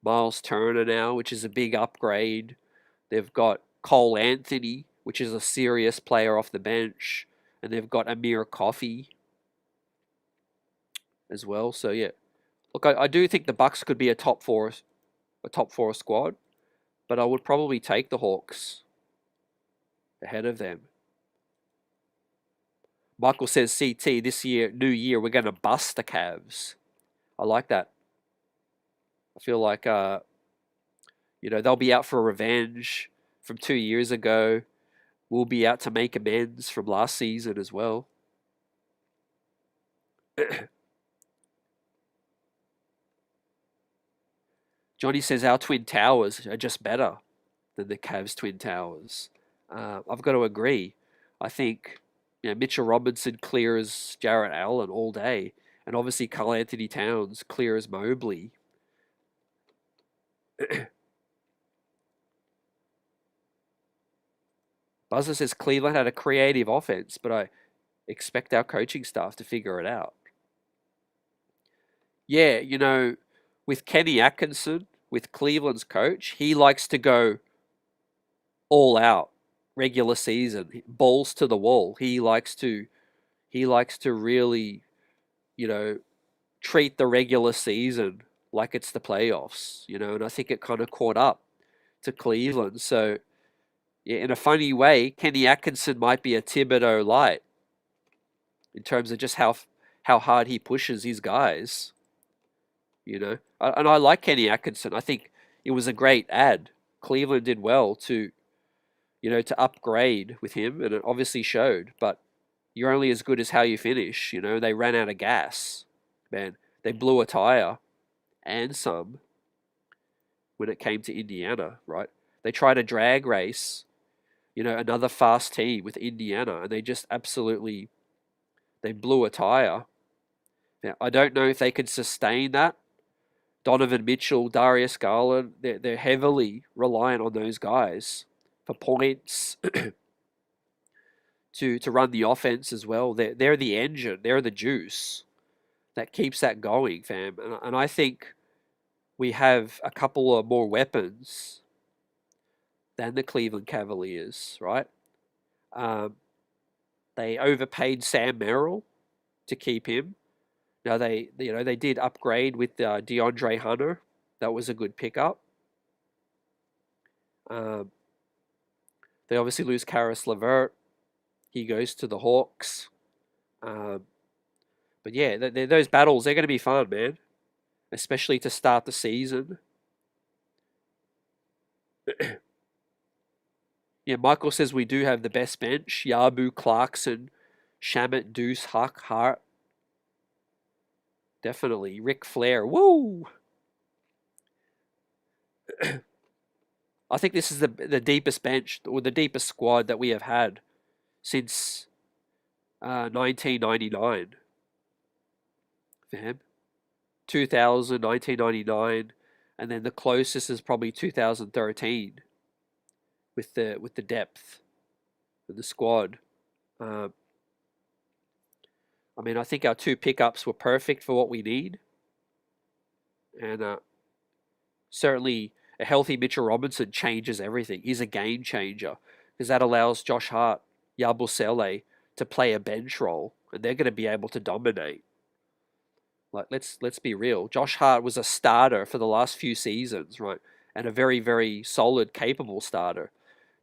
Miles Turner now, which is a big upgrade. They've got Cole Anthony, which is a serious player off the bench, and they've got Amir Coffey as well. So yeah, look, I do think the Bucks could be a top four squad, but I would probably take the Hawks ahead of them. Michael says, CT, this year, new year, we're going to bust the Cavs. I like that. I feel like, they'll be out for revenge from 2 years ago. We'll be out to make amends from last season as well. Johnny says our Twin Towers are just better than the Cavs' Twin Towers. I've got to agree. I think Mitchell Robinson clears Jarrett Allen all day. And obviously Karl Anthony Towns clears Mobley. Buzzer says Cleveland had a creative offense, but I expect our coaching staff to figure it out. Yeah, with Kenny Atkinson, with Cleveland's coach, he likes to go all out regular season, balls to the wall. He likes to really, treat the regular season like it's the playoffs, and I think it kind of caught up to Cleveland. So, yeah, in a funny way, Kenny Atkinson might be a Thibodeau light in terms of just how hard he pushes his guys. And I like Kenny Atkinson. I think it was a great ad. Cleveland did well to upgrade with him, and it obviously showed. But you're only as good as how you finish. They ran out of gas, man. They blew a tire and some when it came to Indiana, right? They tried a drag race, another fast team with Indiana, and they just absolutely they blew a tire. Now, I don't know if they could sustain that. Donovan Mitchell, Darius Garland, they're heavily reliant on those guys for points, to run the offense as well. They're the engine, they're the juice that keeps that going, fam. And I think we have a couple of more weapons than the Cleveland Cavaliers, right? They overpaid Sam Merrill to keep him. Now they did upgrade with DeAndre Hunter. That was a good pickup. They obviously lose Karis LeVert. He goes to the Hawks. But yeah, those battles, they're going to be fun, man. Especially to start the season. Yeah, Michael says we do have the best bench. Yabu, Clarkson, Shamit, Deuce, Huck, Hart. Definitely. Ric Flair. Woo! I think this is the deepest bench or the deepest squad that we have had since 1999. Fam. 2000, 1999, and then the closest is probably 2013 with the depth of the squad. Um, I mean, I think our two pickups were perfect for what we need, and certainly a healthy Mitchell Robinson changes everything. He's a game changer because that allows Josh Hart, Yabusele to play a bench role, and they're going to be able to dominate. Like let's be real. Josh Hart was a starter for the last few seasons, right? And a very, very solid, capable starter.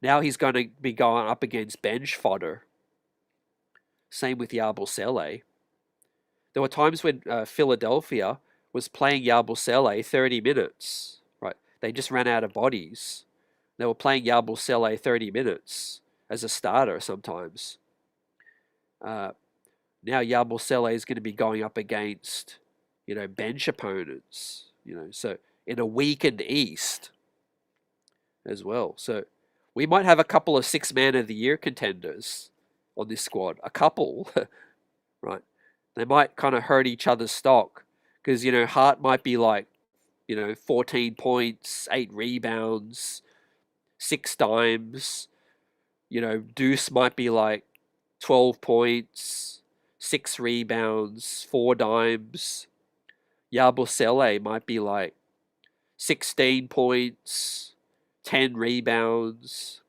Now he's going to be going up against bench fodder. Same with Yabusele. There were times when Philadelphia was playing Yabusele 30 minutes, right? They just ran out of bodies. They were playing Yabusele 30 minutes as a starter sometimes. Now Yabusele is going to be going up against, bench opponents, so in a weakened East as well. So we might have a couple of six-man of the year contenders on this squad. A couple, right? They might kind of hurt each other's stock because, Hart might be like, 14 points, 8 rebounds, 6 dimes. Deuce might be like 12 points, 6 rebounds, 4 dimes. Yabusele might be like 16 points, 10 rebounds,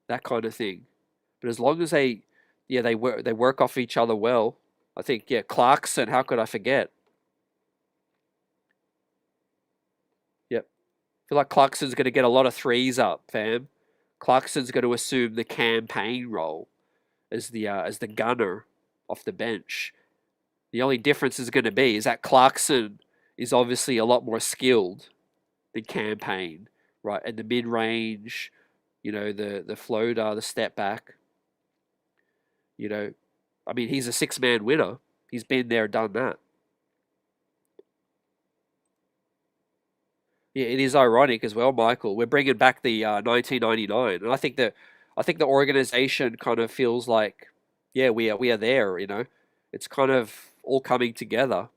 that kind of thing. But as long as they work off each other well, I think, Clarkson, how could I forget? Yep. I feel like Clarkson's going to get a lot of threes up, fam. Clarkson's going to assume the campaign role as the gunner off the bench. The only difference is going to be is that Clarkson is obviously a lot more skilled than campaign, right? And the mid range, the floater, the step back. I mean, he's a 6-man winner. He's been there, done that. Yeah, it is ironic as well, Michael. We're bringing back the 1999, and I think the organization kind of feels like, yeah, we are there. It's kind of all coming together.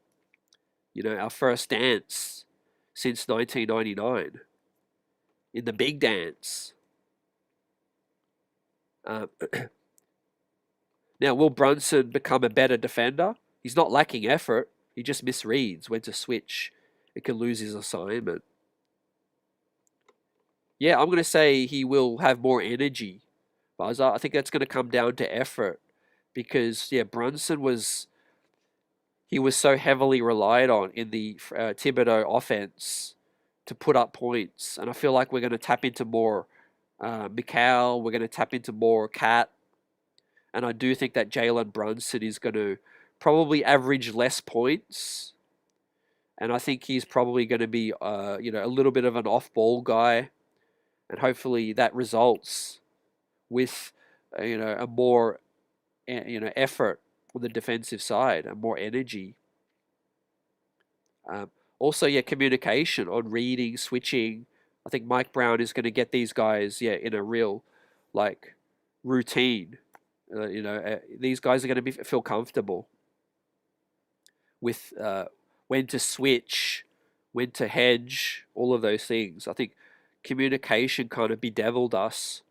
Our first dance since 1999 in the big dance. Um, Now, will Brunson become a better defender? He's not lacking effort. He just misreads when to switch. It can lose his assignment. Yeah, I'm going to say he will have more energy. But I think that's going to come down to effort. Because, Brunson was so heavily relied on in the Thibodeau offense to put up points. And I feel like we're going to tap into more Mikal. We're going to tap into more Cat. And I do think that Jalen Brunson is going to probably average less points. And I think he's probably going to be, a little bit of an off-ball guy. And hopefully that results with, a more, effort on the defensive side and more energy. Also, communication on reading, switching. I think Mike Brown is going to get these guys, in a real, routine. These guys are going to feel comfortable with when to switch, when to hedge, all of those things. I think communication kind of bedeviled us,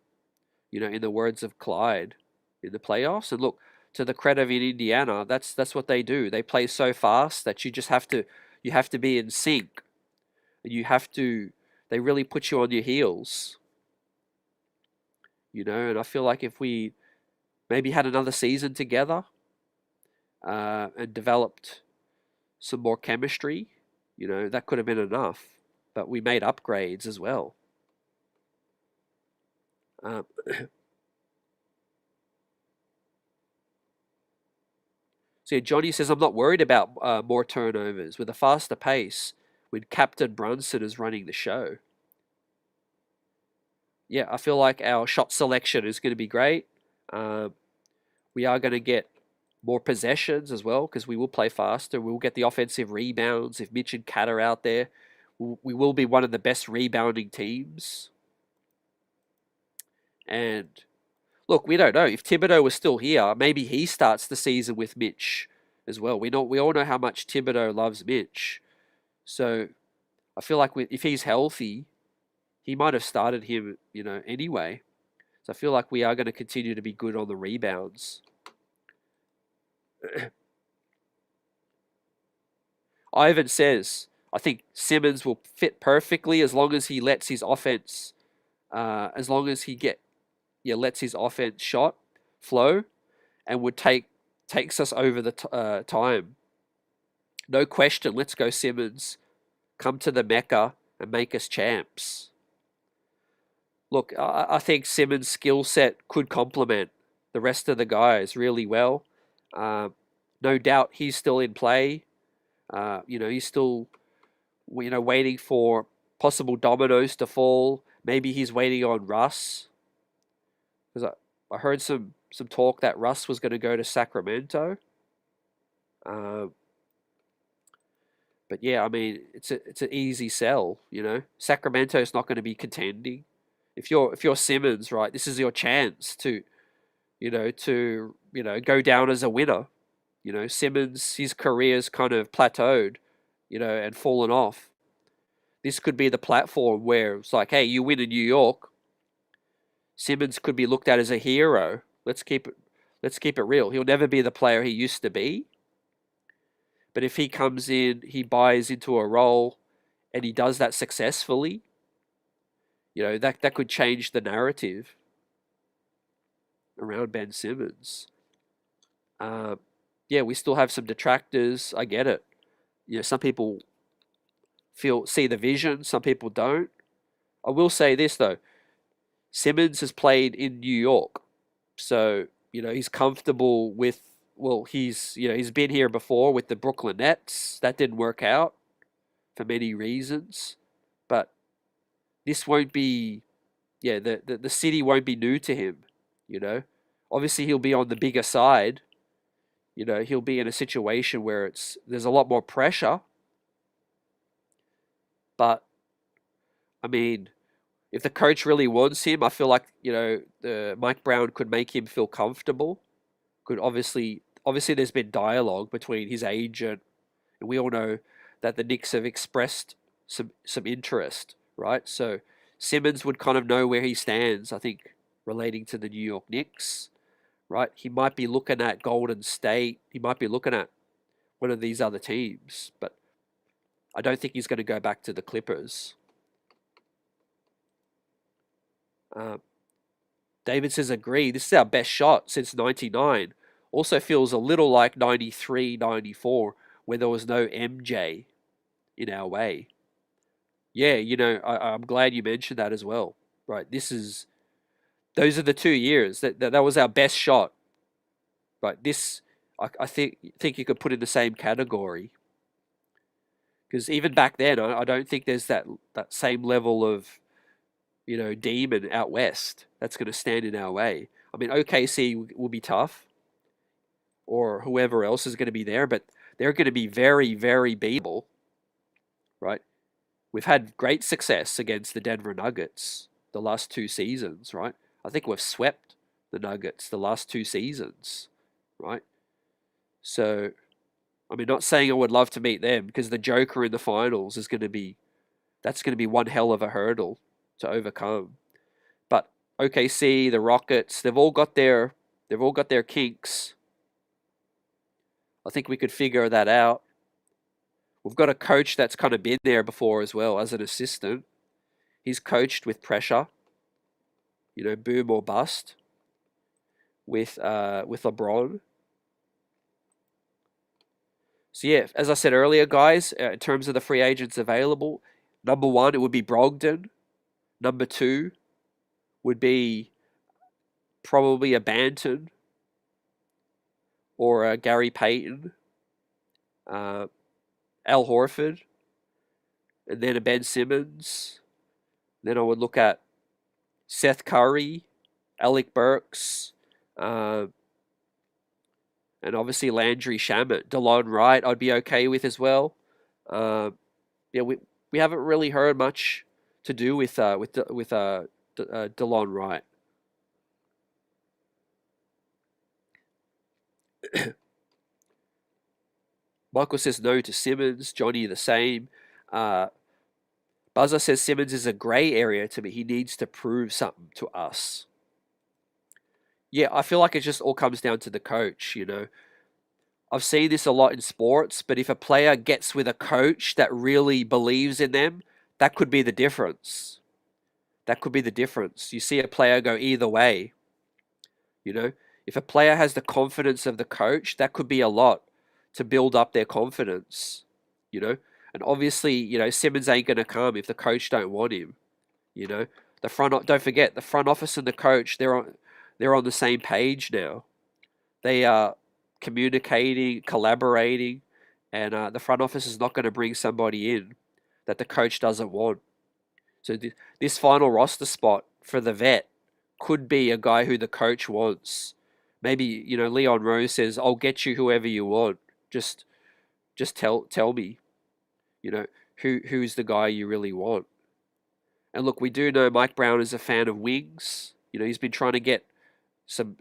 in the words of Clyde, in the playoffs. And look, to the credit of Indiana, that's what they do. They play so fast that you just have to be in sync, and they really put you on your heels. And I feel like if we maybe had another season together and developed some more chemistry, that could have been enough. But we made upgrades as well. So Johnny says, I'm not worried about more turnovers with a faster pace when Captain Brunson is running the show. yeah, I feel like our shot selection is going to be great. Um, we are going to get more possessions as well because we will play faster. We will get the offensive rebounds. If Mitch and Cat are out there, we will be one of the best rebounding teams. And look, we don't know. If Thibodeau was still here, maybe he starts the season with Mitch as well. We all know how much Thibodeau loves Mitch. So I feel like if he's healthy, he might have started him, anyway. So I feel like we are going to continue to be good on the rebounds. Ivan says, I think Simmons will fit perfectly as long as he lets his offense, as long as he lets his offense shot flow, and takes us over the time. No question. Let's go, Simmons. Come to the Mecca and make us champs. Look, I think Simmons' skill set could complement the rest of the guys really well. No doubt he's still in play. He's still, waiting for possible dominoes to fall. Maybe he's waiting on Russ. Because I heard some talk that Russ was going to go to Sacramento. But yeah, I mean, it's an easy sell. Sacramento's not going to be contending. If you're Simmons, right, this is your chance to go down as a winner. Simmons, his career's kind of plateaued, and fallen off. This could be the platform where it's like, hey, you win in New York. Simmons could be looked at as a hero. Let's keep it real. He'll never be the player he used to be. But if he comes in, he buys into a role, and he does that successfully, that could change the narrative around Ben Simmons. Yeah, we still have some detractors. I get it. Some people see the vision, some people don't. I will say this though: Simmons has played in New York, so he's comfortable with. Well, he's been here before with the Brooklyn Nets. That didn't work out for many reasons, but this won't be. Yeah, the city won't be new to him. Obviously he'll be on the bigger side. He'll be in a situation where there's a lot more pressure. But I mean, if the coach really wants him, I feel like the Mike Brown could make him feel comfortable. Could obviously there's been dialogue between his agent, and we all know that the Knicks have expressed some interest, right? So Simmons would kind of know where he stands, I think, relating to the New York Knicks, right? He might be looking at Golden State. He might be looking at one of these other teams, but I don't think he's going to go back to the Clippers. David says, agree. This is our best shot since 99. Also feels a little like 93, 94, where there was no MJ in our way. Yeah, I'm glad you mentioned that as well. Right, those are the 2 years that was our best shot. Right, this I think you could put in the same category. Because even back then, I don't think there's that same level of demon out west that's going to stand in our way. I mean, OKC will be tough, or whoever else is going to be there, but they're going to be very, very beatable, right? We've had great success against the Denver Nuggets the last 2 seasons, right? I think we've swept the Nuggets the last 2 seasons, right? So, I mean, not saying I would love to meet them because the Joker in the finals that's going to be one hell of a hurdle to overcome. But OKC, the Rockets, they've all got their kinks. I think we could figure that out. We've got a coach that's kind of been there before as well as an assistant. He's coached with pressure, boom or bust with LeBron. So yeah, as I said earlier, guys, in terms of the free agents available, number 1 it would be Brogdon. Number 2 would be probably a Banton or a Gary Payton, Al Horford, and then a Ben Simmons. Then I would look at Seth Curry, Alec Burks, and obviously Landry Shamet. DeLon Wright I'd be okay with as well. Yeah, we haven't really heard much to do with DeLon Wright. Michael says no to Simmons. Johnny the same. Buzzer says Simmons is a grey area to me. He needs to prove something to us. Yeah, I feel like it just all comes down to the coach, you know. I've seen this a lot in sports, but if a player gets with a coach that really believes in them, that could be the difference. That could be the difference. You see a player go either way, you know. If a player has the confidence of the coach, that could be a lot to build up their confidence, you know. And obviously, you know, Simmons ain't going to come if the coach don't want him, you know. Don't forget, the front office and the coach, they're on the same page now. They are communicating, collaborating, and the front office is not going to bring somebody in that the coach doesn't want. So this final roster spot for the vet could be a guy who the coach wants. Maybe, you know, Leon Rose says, "I'll get you whoever you want. Just tell me, you know, who's the guy you really want." And look, we do know Mike Brown is a fan of wings. You know, he's been trying to get some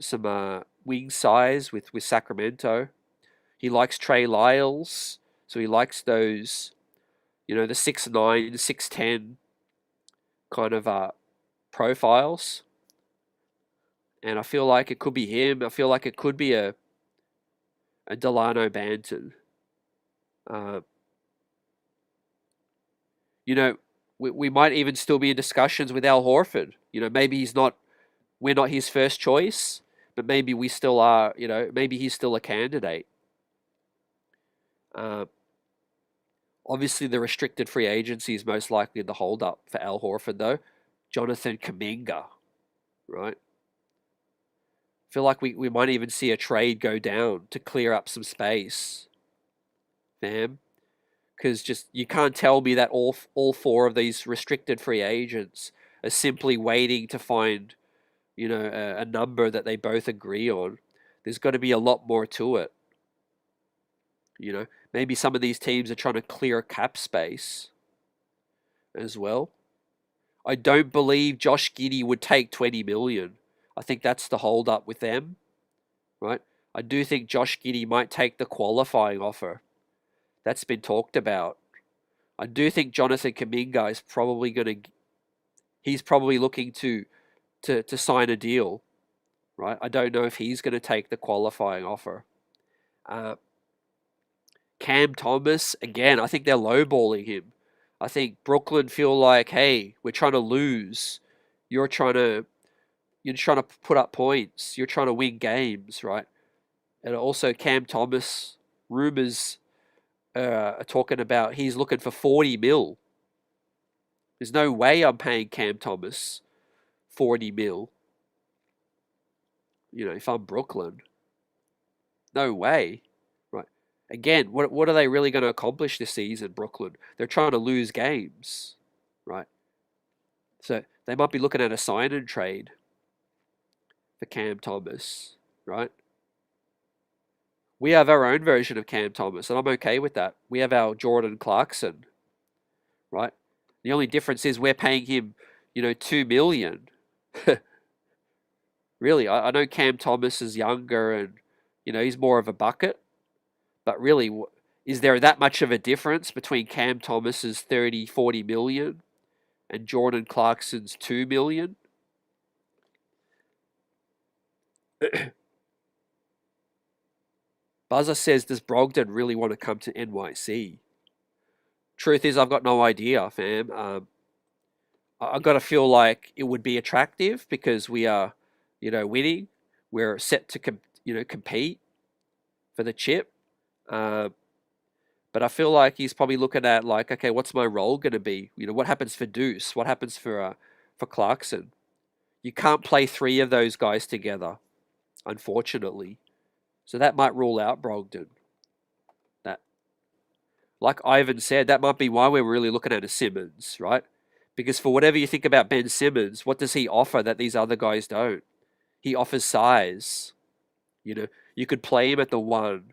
wing size with Sacramento. He likes Trey Lyles, so he likes those, you know, the 6'9", 6'10" kind of profiles. And I feel like it could be him. I feel like it could be a Delano Banton. You know, we might even still be in discussions with Al Horford. You know, maybe we're not his first choice, but maybe we still are. You know, maybe he's still a candidate. Obviously, the restricted free agency is most likely the holdup for Al Horford, though. Jonathan Kuminga, right? I feel like we might even see a trade go down to clear up some space, fam. Because just you can't tell me that all four of these restricted free agents are simply waiting to find, you know, a number that they both agree on. There's got to be a lot more to it. You know, maybe some of these teams are trying to clear cap space as well. I don't believe Josh Giddey would take 20 million. I think that's the hold up with them, right? I do think Josh Giddey might take the qualifying offer. That's been talked about. I do think Jonathan Kuminga is probably he's probably looking to sign a deal, right? I don't know if he's going to take the qualifying offer. Cam Thomas, again, I think they're lowballing him. I think Brooklyn feel like, hey, we're trying to lose. You're trying to put up points. You're trying to win games, right? And also Cam Thomas, rumors are talking about he's looking for 40 mil. There's no way I'm paying Cam Thomas 40 mil. You know, if I'm Brooklyn. No way. Right. Again, what are they really going to accomplish this season, Brooklyn? They're trying to lose games. Right. So they might be looking at a sign and trade for Cam Thomas. Right. We have our own version of Cam Thomas, and I'm okay with that. We have our Jordan Clarkson. Right. The only difference is we're paying him, you know, $2 million. Really, I know Cam Thomas is younger and, you know, he's more of a bucket. But really, is there that much of a difference between Cam Thomas's 30, 40 million and Jordan Clarkson's 2 million? Buzzer says, does Brogdon really want to come to NYC? Truth is, I've got no idea, fam. I've got to feel like it would be attractive because we are, you know, winning. We're set to, compete for the chip. But I feel like he's probably looking at like, okay, what's my role going to be? You know, what happens for Deuce? What happens for Clarkson? You can't play three of those guys together, unfortunately. So that might rule out Brogdon. That, like Ivan said, that might be why we're really looking at a Simmons, right? Because for whatever you think about Ben Simmons, what does he offer that these other guys don't? He offers size. You know, you could play him at the 1.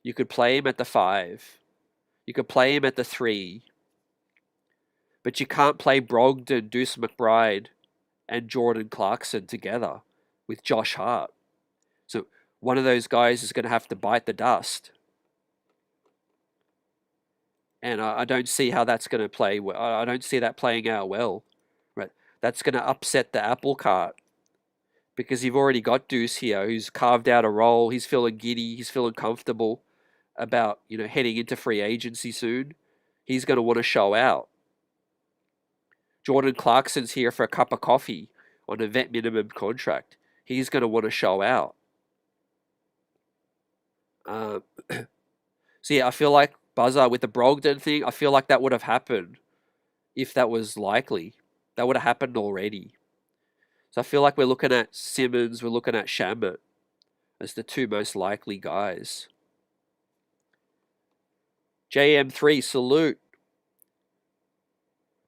You could play him at the 5. You could play him at the 3. But you can't play Brogdon, Deuce McBride, and Jordan Clarkson together with Josh Hart. So one of those guys is going to have to bite the dust. And I don't see how that's going to play. I don't see that playing out well. Right? That's going to upset the apple cart. Because you've already got Deuce here, who's carved out a role. He's feeling giddy. He's feeling comfortable about, heading into free agency soon. He's going to want to show out. Jordan Clarkson's here for a cup of coffee on a vet minimum contract. He's going to want to show out. So yeah, I feel like Buzzer with the Brogdon thing, I feel like that would have happened if that was likely. That would have happened already. So I feel like we're looking at Simmons, we're looking at Shamet as the two most likely guys. JM3, salute.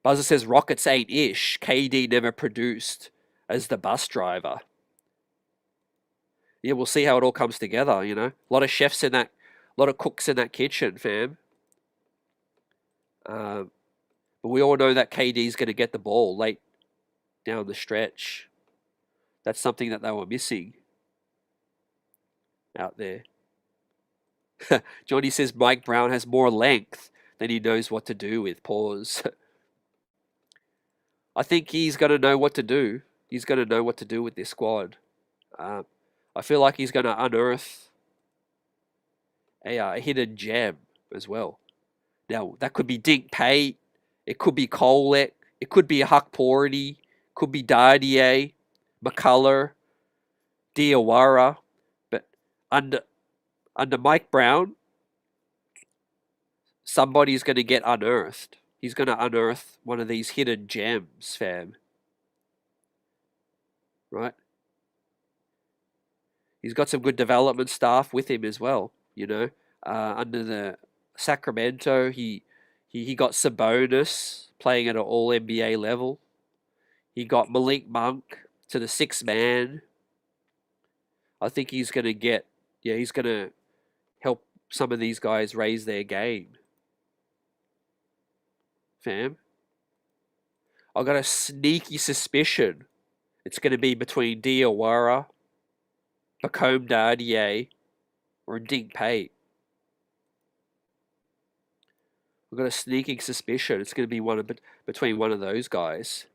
Buzzer says Rockets ain't ish. KD never produced as the bus driver. Yeah, we'll see how it all comes together, A lot of chefs in that, a lot of cooks in that kitchen, fam. But we all know that KD's going to get the ball late down the stretch. That's something that they were missing out there. Johnny says Mike Brown has more length than he knows what to do with. Pause. I think he's going to know what to do. He's going to know what to do with this squad. I feel like he's going to unearth a hidden gem as well. Now, that could be Dink Pate. It could be Kolek. It could be a Huck Porty. Could be Dardier, McCullough, Diawara. But under Mike Brown, somebody's going to get unearthed. He's going to unearth one of these hidden gems, fam. Right? He's got some good development staff with him as well, Under the Sacramento, he got Sabonis playing at an All-NBA level. He got Malik Monk to the 6th man. I think he's going to he's going to help some of these guys raise their game. Fam. I've got a sneaky suspicion it's going to be between Diawara, Bacome Dardier, or Dink Pate. I've got a sneaking suspicion it's going to be between one of those guys.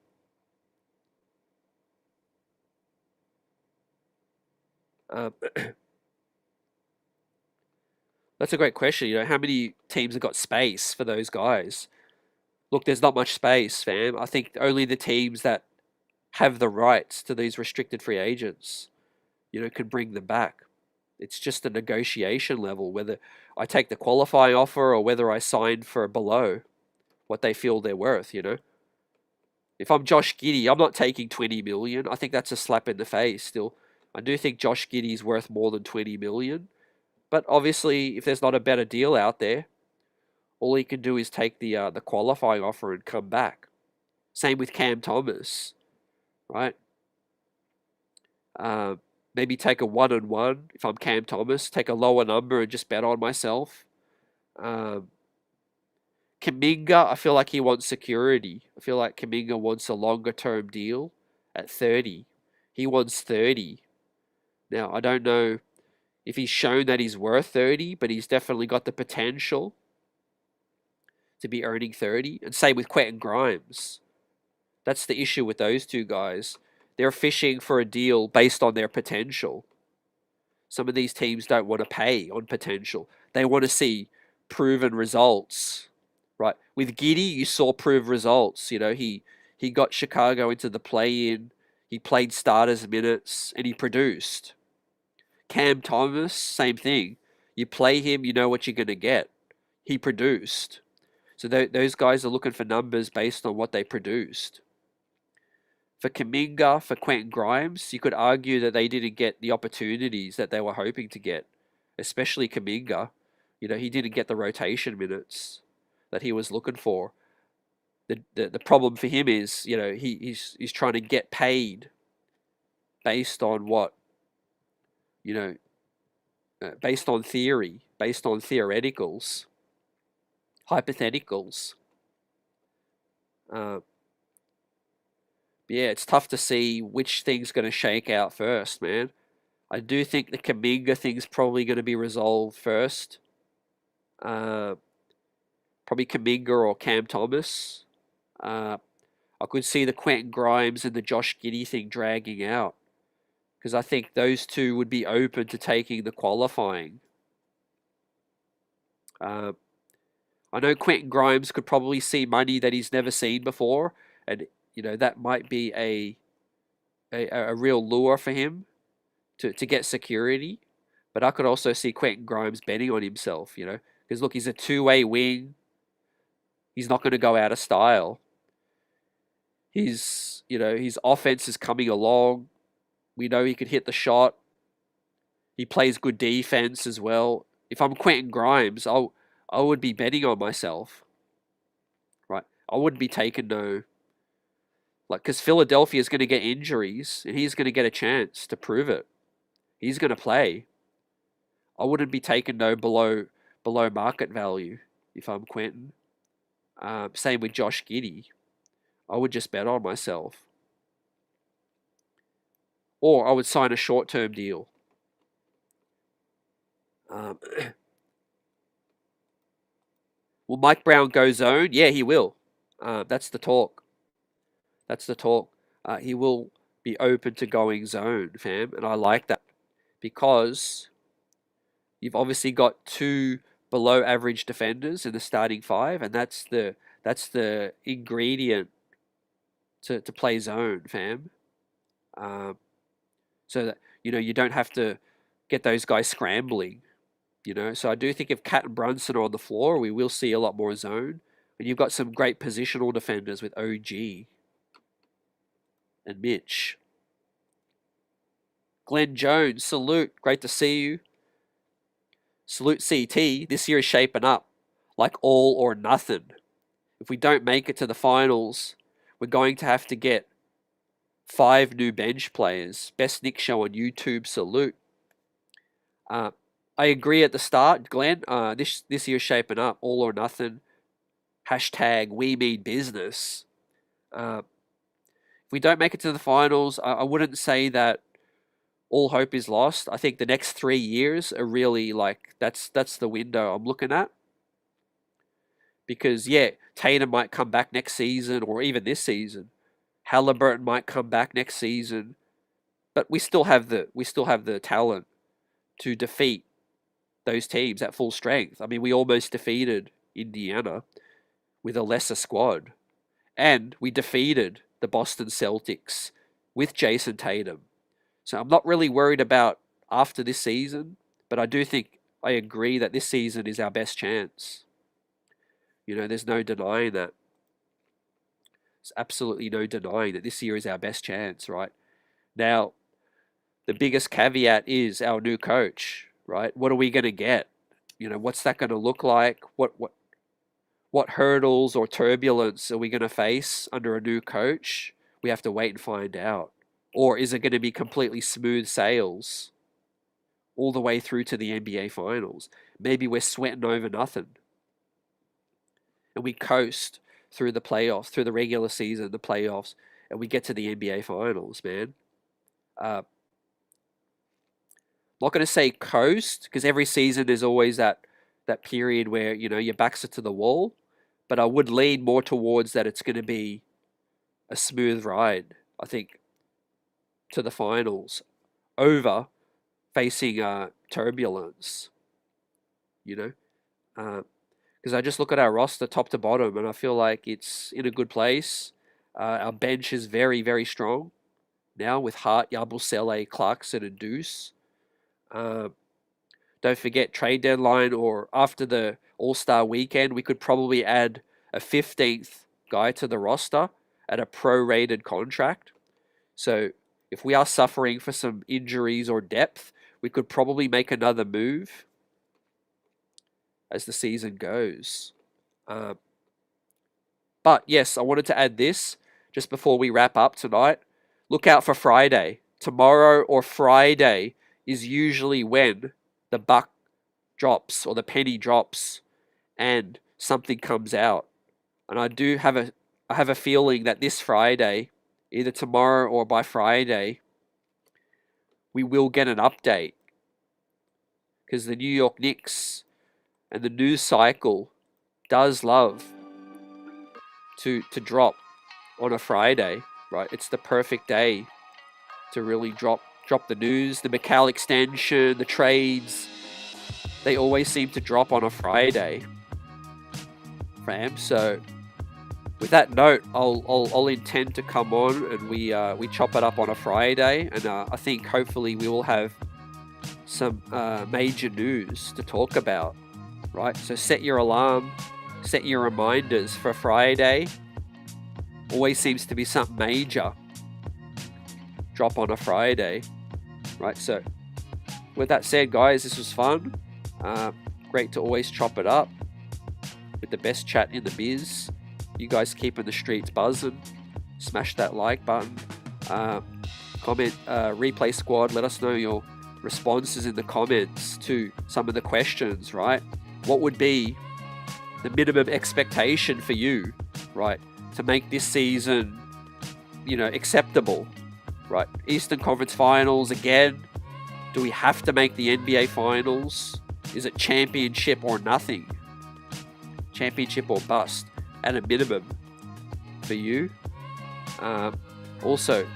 That's a great question. How many teams have got space for those guys? Look, there's not much space, fam. I think only the teams that have the rights to these restricted free agents, can bring them back. It's just a negotiation level, whether I take the qualifying offer or whether I sign for below what they feel they're worth, If I'm Josh Giddey, I'm not taking 20 million. I think that's a slap in the face still. I do think Josh Giddey's worth more than 20 million. But obviously, if there's not a better deal out there, all he can do is take the qualifying offer and come back. Same with Cam Thomas, right? Maybe take a 1-on-1 if I'm Cam Thomas. Take a lower number and just bet on myself. Kuminga, I feel like he wants security. I feel like Kuminga wants a longer term deal at 30. He wants 30. Now, I don't know if he's shown that he's worth 30, but he's definitely got the potential to be earning 30. And same with Quentin Grimes. That's the issue with those two guys. They're fishing for a deal based on their potential. Some of these teams don't want to pay on potential. They want to see proven results, right? With Giddey, you saw proved results. He got Chicago into the play-in. He played starters minutes, and he produced. Cam Thomas, same thing. You play him, you know what you're going to get. He produced. So those guys are looking for numbers based on what they produced. For Kuminga, for Quentin Grimes, you could argue that they didn't get the opportunities that they were hoping to get, especially Kuminga. He didn't get the rotation minutes that he was looking for. the problem for him is, you know, he's trying to get paid based on what, you know, based on theory, based on theoreticals, hypotheticals. Yeah, it's tough to see which thing's going to shake out first, man. I do think the Kaminga thing's probably going to be resolved first. Probably Kaminga or Cam Thomas. I could see the Quentin Grimes and the Josh Giddey thing dragging out, because I think those two would be open to taking the qualifying. I know Quentin Grimes could probably see money that he's never seen before, and you know that might be a real lure for him to get security. But I could also see Quentin Grimes betting on himself, you know, because look, he's a two-way wing. He's not going to go out of style. His offense is coming along. We know he could hit the shot. He plays good defense as well. If I'm Quentin Grimes, I would be betting on myself, right? I wouldn't be taking no, like, because Philadelphia is going to get injuries and he's going to get a chance to prove it. He's going to play. I wouldn't be taking no below market value if I'm Quentin. Same with Josh Giddey. I would just bet on myself. Or I would sign a short-term deal. Will Mike Brown go zone? Yeah, he will. That's the talk. That's the talk. He will be open to going zone, fam, and I like that, because you've obviously got two below average defenders in the starting five, and that's the ingredient to play zone, fam. So that, you know, you don't have to get those guys scrambling, you know. So I do think if Cat and Brunson are on the floor, we will see a lot more zone. And you've got some great positional defenders with OG and Mitch. Glenn Jones, salute. Great to see you. Salute CT. This year is shaping up like all or nothing. If we don't make it to the finals, we're going to have to get 5 new bench players. Best Nick show on YouTube. Salute. I agree at the start, Glenn. This year's shaping up all or nothing. Hashtag we mean business. If we don't make it to the finals, I wouldn't say that all hope is lost. I think the next 3 years are really, like, that's the window I'm looking at. Because yeah, Tatum might come back next season or even this season. Halliburton might come back next season, but we still have the talent to defeat those teams at full strength. I mean, we almost defeated Indiana with a lesser squad, and we defeated the Boston Celtics with Jason Tatum. So I'm not really worried about after this season, but I agree that this season is our best chance. You know, there's no denying that. There's absolutely no denying that this year is our best chance, right? Now, the biggest caveat is our new coach, right? What are we going to get? You know, what's that going to look like? What hurdles or turbulence are we going to face under a new coach? We have to wait and find out. Or is it going to be completely smooth sails all the way through to the NBA Finals? Maybe we're sweating over nothing, and we coast through the playoffs, through the regular season, the playoffs, and we get to the NBA Finals, man. I'm not going to say coast, because every season there's always that period where, you know, your backs are to the wall, but I would lean more towards that it's going to be a smooth ride, I think, to the finals over facing turbulence, you know. Because I just look at our roster top to bottom, and I feel like it's in a good place. Our bench is very, very strong now with Hart, Yabusele, Clarkson, and Deuce. Don't forget, trade deadline or after the All-Star weekend, we could probably add a 15th guy to the roster at a prorated contract. So if we are suffering for some injuries or depth, we could probably make another move as the season goes. But yes, I wanted to add this just before we wrap up tonight. Look out for Friday. Tomorrow or Friday is usually when the buck drops or the penny drops and something comes out. And I have a feeling that this Friday, either tomorrow or by Friday, we will get an update. Because the New York Knicks and the news cycle does love to drop on a Friday, right? It's the perfect day to really drop the news, the McCall extension, the trades. They always seem to drop on a Friday, fam. So with that note, I'll intend to come on and we chop it up on a Friday, and I think hopefully we will have some major news to talk about, right? So set your alarm, set your reminders for Friday. Always seems to be something major drop on a Friday, right? So with that said, guys, this was fun. Great to always chop it up with the best chat in the biz. You guys keeping the streets buzzing. Smash that like button. Comment, replay squad. Let us know your responses in the comments to some of the questions, right? What would be the minimum expectation for you, right, to make this season, acceptable, right? Eastern Conference Finals again. Do we have to make the NBA Finals? Is it championship or nothing? Championship or bust at a minimum for you. Also,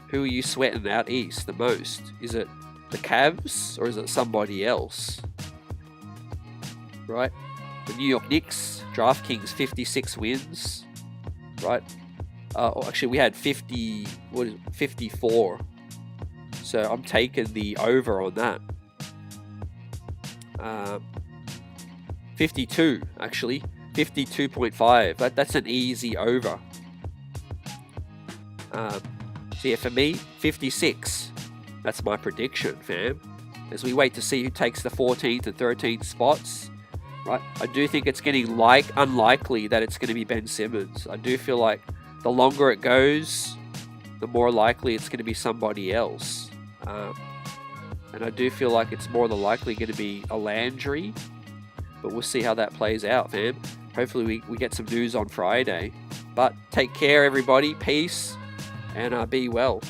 who are you sweating out east the most? Is it the Cavs or is it somebody else? Right? The New York Knicks, DraftKings 56 wins. Right? Actually, we had 54. So I'm taking the over on that. 52, actually. 52.5. That's an easy over. So yeah, for me, 56. That's my prediction, fam. As we wait to see who takes the 14th and 13th spots, right? I do think it's getting unlikely that it's going to be Ben Simmons. I do feel like the longer it goes, the more likely it's going to be somebody else. And I do feel like it's more than likely going to be a Landry. But we'll see how that plays out, fam. Hopefully we get some news on Friday. But take care, everybody. Peace. And be well.